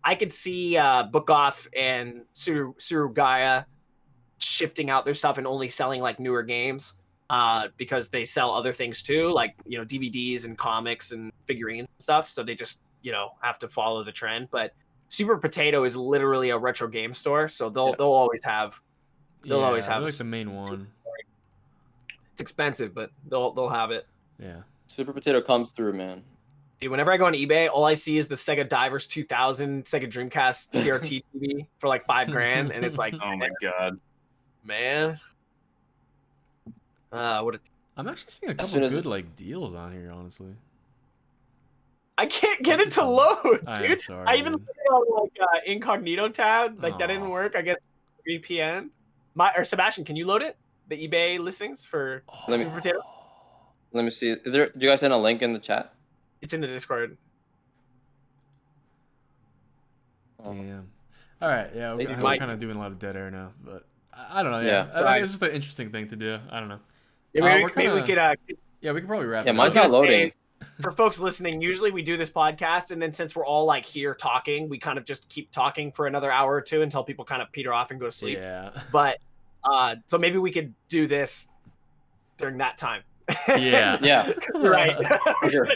I could see Book Off and Surugaya shifting out their stuff and only selling like newer games because they sell other things too, like DVDs and comics and figurines and stuff. So they just have to follow the trend. But Super Potato is literally a retro game store, so they'll always have. They'll always have like the main one. It's expensive, but they'll have it. Yeah. Super Potato comes through, man. Dude, whenever I go on eBay, all I see is the Sega Divers 2000 Sega Dreamcast CRT TV for like $5,000, and it's like, oh my god, man. What? I'm actually seeing a couple good like deals on here, honestly. I can't get it to load, dude. I'm sorry. I even looked on like incognito tab, like that didn't work. I guess VPN. Sebastian, can you load it? The eBay listings for Super Potato? Let me see. Do you guys send a link in the chat? It's in the Discord. Damn. All right. Yeah, we're kind of doing a lot of dead air now, but I don't know. Yeah. It's just an interesting thing to do. I don't know. Yeah, maybe we could. Yeah, we could probably wrap. Yeah, mine's not loading. For folks listening, usually we do this podcast, and then since we're all like here talking, we kind of just keep talking for another hour or two until people kind of peter off and go to sleep. Yeah. But so maybe we could do this during that time. Yeah. Yeah. Right. For sure.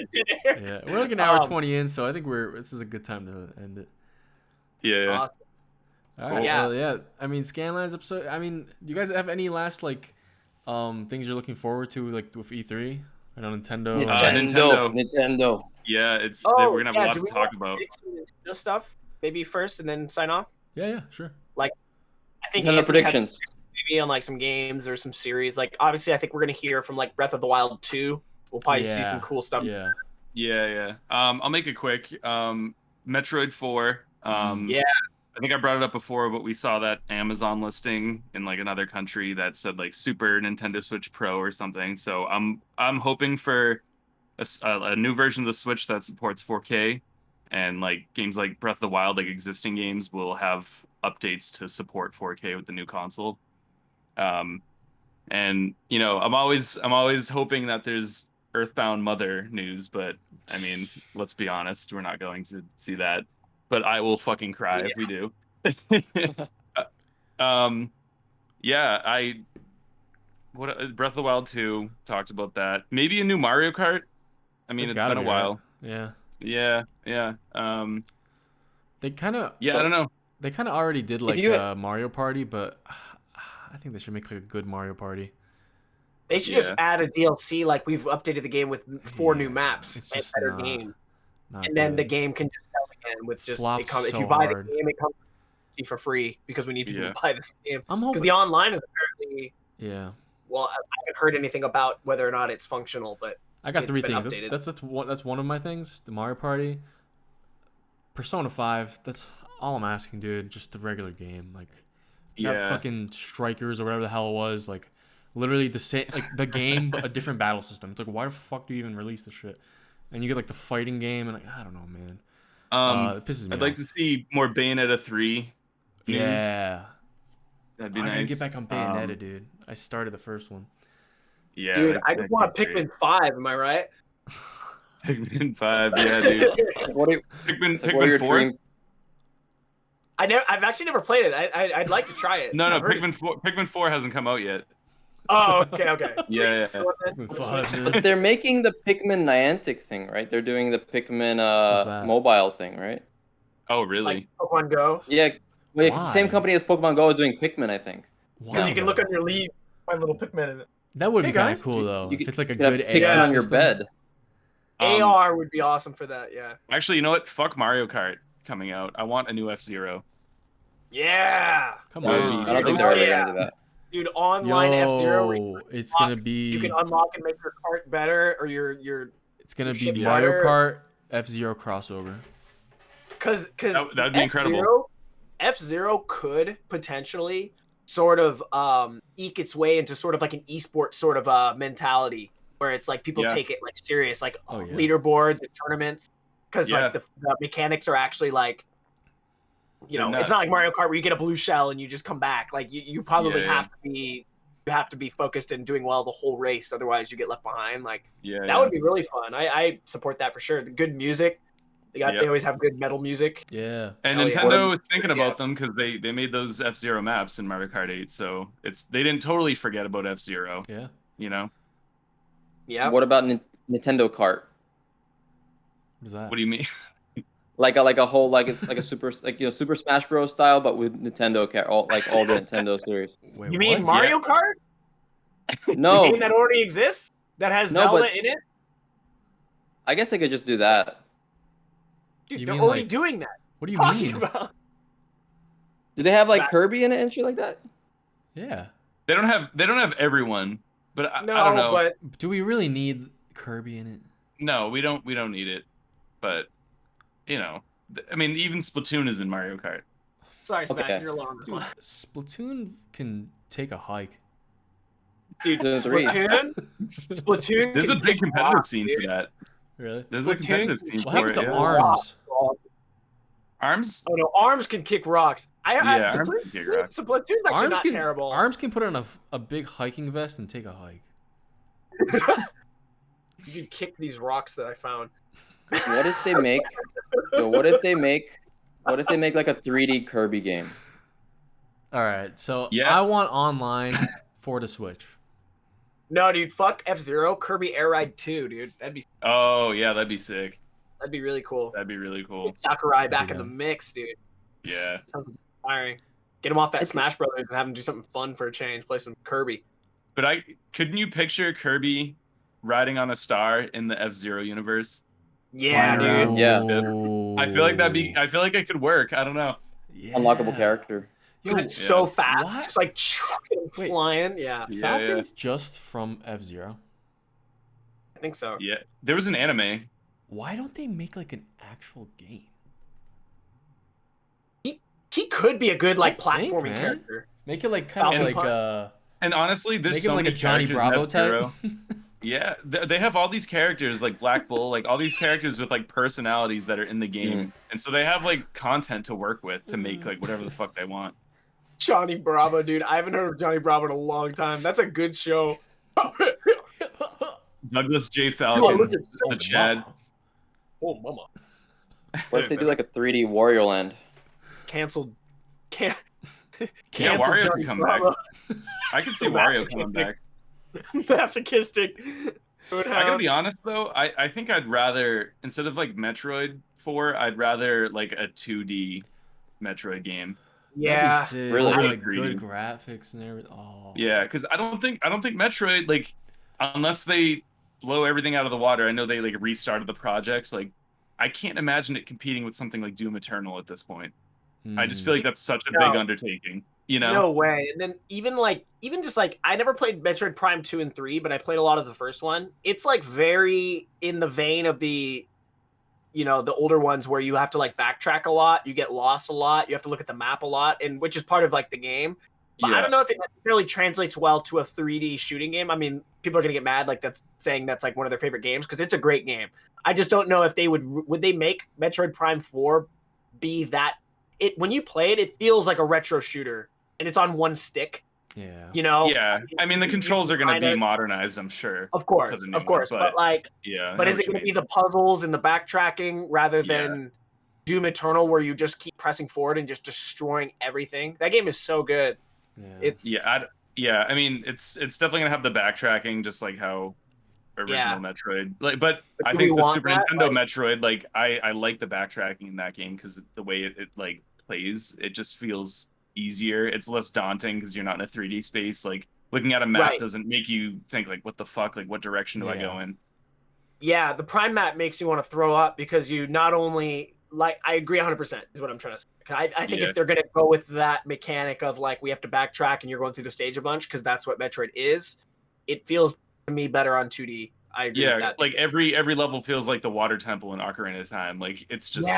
Yeah, we're like an hour 20 in, so I think this is a good time to end it. Yeah. Awesome. All right. Yeah. Well, yeah. I mean, Scanlines episode. I mean, do you guys have any last like things you're looking forward to like with E3? I know Nintendo. Nintendo. Yeah, we're gonna have a lot to talk about. Nintendo stuff maybe first, and then sign off. Yeah, sure. Like, I think Nintendo predictions. Maybe on like some games or some series. Like, obviously, I think we're gonna hear from like Breath of the Wild 2. We'll probably see some cool stuff. Yeah. I'll make it quick. Metroid 4. Yeah. I think I brought it up before, but we saw that Amazon listing in like another country that said like Super Nintendo Switch Pro or something. So I'm hoping for a new version of the Switch that supports 4K, and like games like Breath of the Wild, like existing games, will have updates to support 4K with the new console. And I'm always hoping that there's Earthbound Mother news, but I mean, let's be honest, we're not going to see that. But I will fucking cry if we do. Breath of the Wild 2, talked about that. Maybe a new Mario Kart. I mean, it's been a while. Right? Yeah. They kind of. Yeah, I don't know. They kind of already did like Mario Party, but I think they should make like a good Mario Party. They should just add a DLC, like we've updated the game with 4 new maps and better game. And then the game can just sell again with just if you buy the game, it comes for free because we need people to buy this game. Because the online is apparently Well, I haven't heard anything about whether or not it's functional, but I got 3 things. That's one of my things. The Mario Party, Persona 5. That's all I'm asking, dude. Just the regular game, like fucking Strikers or whatever the hell it was. Like Literally the same, like the game, but a different battle system. It's like, why the fuck do you even release this shit? And you get like the fighting game, and like, I don't know, man. It pisses me I'd like off. to see more Bayonetta 3 news. Yeah. That'd be I gotta nice. get back on Bayonetta, dude. I started the first one. Yeah, Dude, I just that'd want be Pikmin 5. Am I right? great. Pikmin 5, yeah, dude. What are, Pikmin, what are your 4? dream? I've actually never played it. I'd like to try it. No, I've heard Pikmin 4 hasn't come out yet. Oh, okay. Yeah. Pikmin 5, But dude. they're making the Pikmin Niantic thing, right? They're doing the Pikmin that? mobile thing, right? Oh, really? Like Pokemon Go. Yeah, well, it's the same Why? company as Pokemon Go is doing Pikmin, I think. Because Why you can though? look on your leaf, find little Pikmin in it. That would Hey, be kind guys. of cool though. You If it's like a You have good Pikmin AI on your system. bed. AR would be awesome for that. Yeah. Actually, you know what? Fuck Mario Kart coming out. I want a new F-Zero. Yeah. Come That would on. be I don't think so they're ever Yeah. gonna do that. Dude, online F-Zero, where Yo, it's gonna you be. can unlock and make your cart better, or your It's gonna be ship Mario better. Kart F-Zero crossover. because That'd be incredible. F-Zero could potentially sort of eke its way into sort of like an esport sort of mentality where it's like people Yeah. take it like serious, like Oh, yeah. leaderboards and tournaments, because Yeah. like the mechanics are actually like, you They're know, it's nuts. not like Mario Kart where you get a blue shell and you just come back. Like you probably Yeah, have to be focused and doing well the whole race, otherwise you get left behind. Like Yeah. that would be really fun. I support that for sure. The good music, they always have good metal music. Yeah. And Hell yeah. Nintendo was thinking Yeah. about them because they made those F-Zero maps in Mario Kart 8, so they didn't totally forget about F-Zero. Yeah. You know? Yeah. What about Nintendo Kart? What is that? What do you mean? Like a whole it's like a super Super Smash Bros. Style, but with Nintendo all the Nintendo series. Wait, You mean what? Mario Kart? The No, game that already exists that has No, Zelda but- in it? I guess they could just do that. Dude, You they're mean, already like- doing that. What do you Talking mean? about. Do they have like Smash. Kirby in it and shit like that? Yeah. They don't have everyone, but I No, don't know. but Do we really need Kirby in it? No, we don't need it. But you know, I mean, even Splatoon is in Mario Kart. sorry, Smash, Okay. you're alone on this Dude, one. Splatoon can take a hike. Dude, Splatoon 3. Splatoon. There's a can big kick competitive rocks, scene dude. for that. Really? There's a Splatoon competitive can scene What for happened it. to Yeah. Arms? Arms? Oh no, Arms can kick rocks. Yeah, Arms can kick rocks. Splatoon's actually Arms not can, terrible. Arms can put on a big hiking vest and take a hike. You can kick these rocks that I found. What if they make? What if they make like a 3D Kirby game? All right, so Yeah. I want online for the Switch. No, dude, fuck F-Zero, Kirby Air Ride 2, dude. That'd Oh yeah, that'd be sick. be really cool. That'd be really cool. Get Sakurai back be in the down. mix, dude. Yeah. Sounds inspiring. Get him off that It's- Smash Brothers and have him do something fun for a change. Play some Kirby. But couldn't you picture Kirby riding on a star in the F-Zero universe? Yeah, Flying around. dude. Yeah. I feel like I feel like it could work. I don't know. Yeah. Unlockable character. Yo, Because it's so fast. What? Just like Wait. flying. Yeah, Yeah, Falcon's just from F-Zero. I think so. Yeah. There was an anime. Why don't they make like an actual game? He could be a good like I think, platforming man. character. Make it like kind of Falcon like Punch. And honestly, there's make so him like many a Johnny characters in Bravo F-Zero. type. Yeah, they have all these characters like Black Bull, like all these characters with like personalities that are in the game, and so they have like content to work with to make like whatever the fuck they want. Johnny Bravo, dude. I haven't heard of Johnny Bravo in a long time. That's a good show. Douglas J. Oh, Falcon, look at the Chad. Oh, mama. What if they do like a 3D Wario Land? Canceled. Can't. Yeah, Cancel Wario Johnny can come Bravo. back. I can see Wario coming back. Masochistic. I gotta be honest though, I think I'd rather, instead of like Metroid 4, I'd rather like a 2D Metroid game. Yeah. Really? With, like Agreed. good graphics and everything. Oh. Yeah, because I don't think Metroid, like, unless they blow everything out of the water. I know they like restarted the project. Like, I can't imagine it competing with something like Doom Eternal at this point. I just feel like that's such a big No. undertaking. You know? No way. And then even just like I never played Metroid Prime 2 and 3, but I played a lot of the first one. It's like very in the vein of the the older ones where you have to like backtrack a lot, you get lost a lot, you have to look at the map a lot, and which is part of like the game. But I Yeah. don't know if it necessarily translates well to a 3D shooting game. I mean, people are gonna get mad like that's saying that's like one of their favorite games because it's a great game. I just don't know if they would they make Metroid Prime 4 be that it when you play it, it feels like a retro shooter and it's on one stick. Yeah. You know? Yeah. I mean, the controls are going to be modernized, I'm sure. Of for course, the new of course. one, But like yeah. I but know is what it you gonna be mean. the puzzles and the backtracking rather Yeah. than Doom Eternal where you just keep pressing forward and just destroying everything? That game is so good. Yeah. It's Yeah. I mean, it's definitely going to have the backtracking, just like how original Metroid. Like, but I do we think the want Super that? Nintendo Like- Metroid, like, I like the backtracking in that game because the way it like plays, it just feels easier. It's less daunting because you're not in a 3D space. Like, looking at a map Right. doesn't make you think like, what the fuck? Like, what direction do I go in? Yeah, the Prime map makes you want to throw up because you not only like I agree 100% is what I'm trying to say. I think Yeah. if they're gonna go with that mechanic of like we have to backtrack and you're going through the stage a bunch because that's what Metroid is, it feels to me better on 2D. I agree with Yeah, that. like every level feels like the water temple in Ocarina of Time. Like, it's just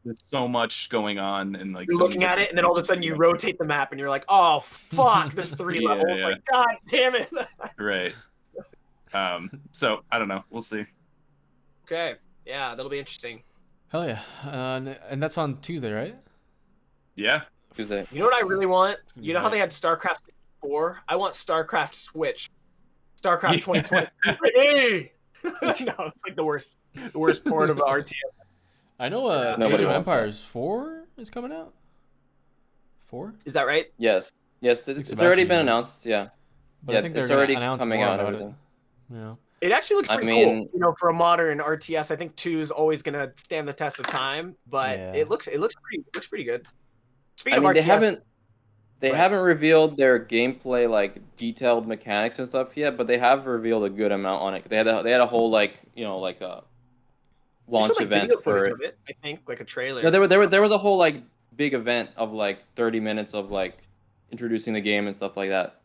there's so much going on, and like You're so looking many at it, and then all of a sudden you different rotate the map, and you're like, "Oh fuck, there's 3 Yeah, levels!" yeah. Like, God damn it. right. So I don't know. We'll see. Okay, yeah, that'll be interesting. Hell yeah. And that's on Tuesday, right? Yeah. Tuesday. You know what I really want? You know how Right. they had StarCraft 4? I want StarCraft Switch. StarCraft 2020. Hey! No, it's like the worst port of RTS. I know Age Nobody of wants that. Empires 4 is coming out. 4? Is that right? Yes. Yes, it's Sebastian already been did. announced. Yeah. But Yeah, I think they're it's gonna already announce coming more out and about everything. it. Yeah. It actually looks I pretty mean- cool. You know, for a modern RTS, I think 2 is always gonna stand the test of time, but Yeah. it looks pretty good. Speaking I mean, of RTS, they Right. haven't revealed their gameplay like detailed mechanics and stuff yet, but they have revealed a good amount on it. They had a whole like like a they launch showed, like, event video for footage it. of it, I think, like a trailer. No, there was a whole like big event of like 30 minutes of like introducing the game and stuff like that.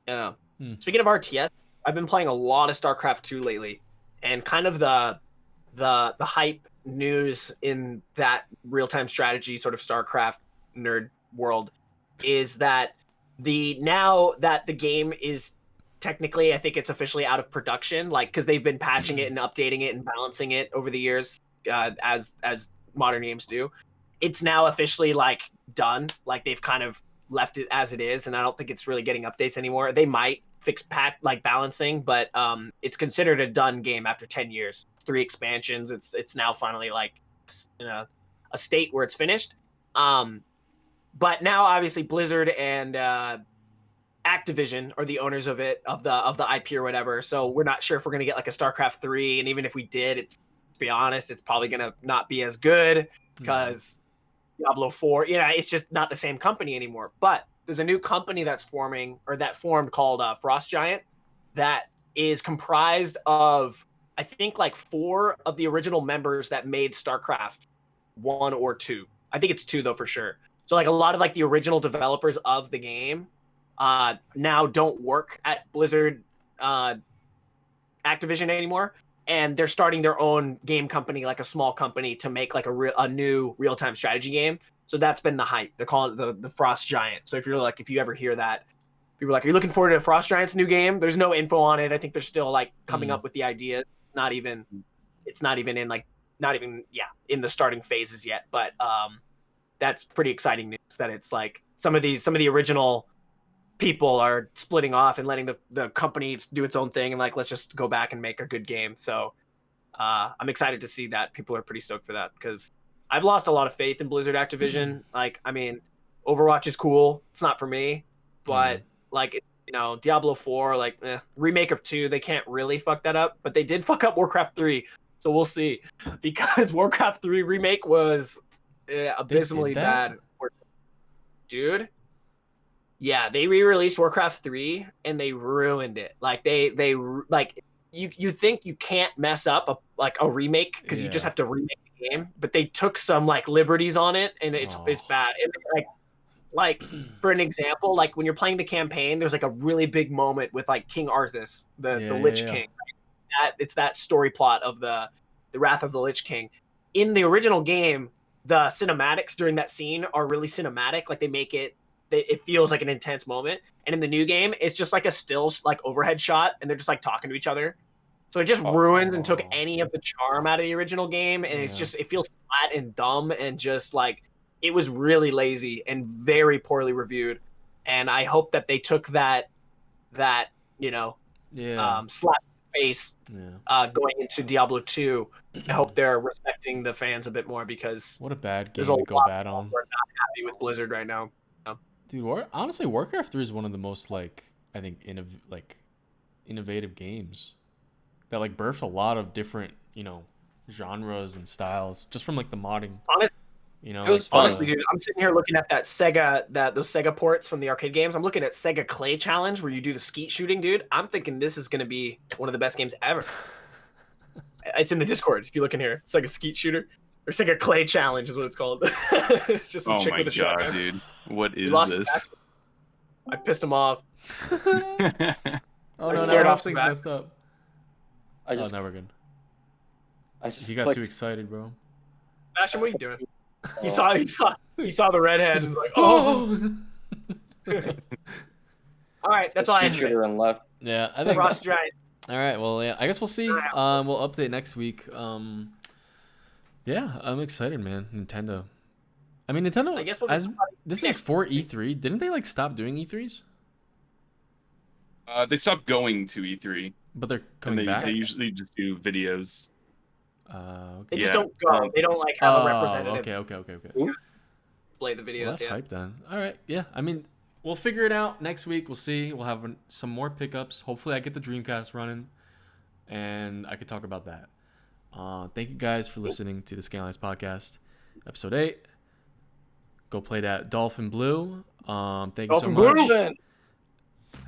Yeah. Hmm. Speaking of RTS, I've been playing a lot of StarCraft 2 lately, and kind of the hype news in that real-time strategy sort of StarCraft nerd world is that now that the game is technically, I think it's officially out of production, like because they've been patching it and updating it and balancing it over the years, as modern games do. It's now officially like done. Like they've kind of left it as it is, and I don't think it's really getting updates anymore. They might fix like balancing, but it's considered a done game after 10 years. 3 expansions. It's now finally like in a state where it's finished. But now obviously Blizzard and Activision are the owners of it, of the IP or whatever. So we're not sure if we're gonna get like a StarCraft 3, and even if we did, it's, to be honest, it's probably gonna not be as good because Diablo 4, it's just not the same company anymore. But there's a new company that's forming, or that formed, called Frost Giant, that is comprised of, I think, like 4 of the original members that made StarCraft 1 or 2. I think it's 2 though for sure. So like a lot of like the original developers of the game now don't work at Blizzard Activision anymore, and they're starting their own game company, like a small company, to make like a new real-time strategy game. So that's been the hype. They're calling it the Frost Giant. So if you ever hear that, people are like, are you looking forward to Frost Giant's new game? There's no info on it. I think they're still like coming up with the idea. It's not even in the starting phases yet. But that's pretty exciting news that it's like some of the original people are splitting off and letting the company do its own thing, and like, let's just go back and make a good game. So I'm excited to see that. People are pretty stoked for that because I've lost a lot of faith in Blizzard Activision. Like, I mean, Overwatch is cool. It's not for me, but like, Diablo 4, like remake of 2, they can't really fuck that up, but they did fuck up Warcraft 3. So we'll see, because Warcraft 3 remake was abysmally bad. Dude. Yeah, they re-released Warcraft 3 and they ruined it. Like they like you think you can't mess up a remake because you just have to remake the game, but they took some like liberties on it, and it's bad. And like for an example, like when you're playing the campaign, there's like a really big moment with like King Arthas, the Lich King. It's that story plot of the Wrath of the Lich King. In the original game, the cinematics during that scene are really cinematic. Like they make it it feels like an intense moment. And in the new game, it's just like a still like overhead shot, and they're just like talking to each other. So it just ruins and took any of the charm out of the original game, and it's just it feels flat and dumb and just like it was really lazy and very poorly reviewed. And I hope that they took that slap face going into Diablo 2. I hope they're respecting the fans a bit more because what a bad game there's a to go lot bad of on. people who are not happy with Blizzard right now. Dude, honestly, Warcraft 3 is one of the most like I think innovative games that like birthed a lot of different genres and styles just from like the modding. It was fun. Honestly, dude, I'm sitting here looking at those Sega ports from the arcade games. I'm looking at Sega Clay Challenge where you do the skeet shooting, dude. I'm thinking this is going to be one of the best games ever. It's in the Discord if you look in here. Sega Skeet Shooter or Sega Clay Challenge is what it's called. It's just some chick with a shotgun. Dude, what is this? I pissed him off. Oh no, scared no, off things Sebastian. messed up. Oh, no, we're good. He got too excited, bro. Sebastian, what are you doing? He saw the redhead and was like, oh. All right, that's all I had to say. And left. Yeah, I think. Ross Giant. All right, well, yeah, I guess we'll see. We'll update next week. Yeah, I'm excited, man. Nintendo. I mean, Nintendo. I guess this is for E3. Didn't they like stop doing E3s? They stopped going to E3. But they're coming back. They usually just do videos. Okay. They just don't go. They don't like have a representative. Okay. Play the videos. Well, that's hype then. All right. Yeah. I mean, we'll figure it out next week. We'll see. We'll have some more pickups. Hopefully, I get the Dreamcast running, and I could talk about that. Thank you guys for listening to the Scanlines podcast, episode 8. Go play that Dolphin Blue. Thank you so much. Blue.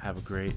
Have a great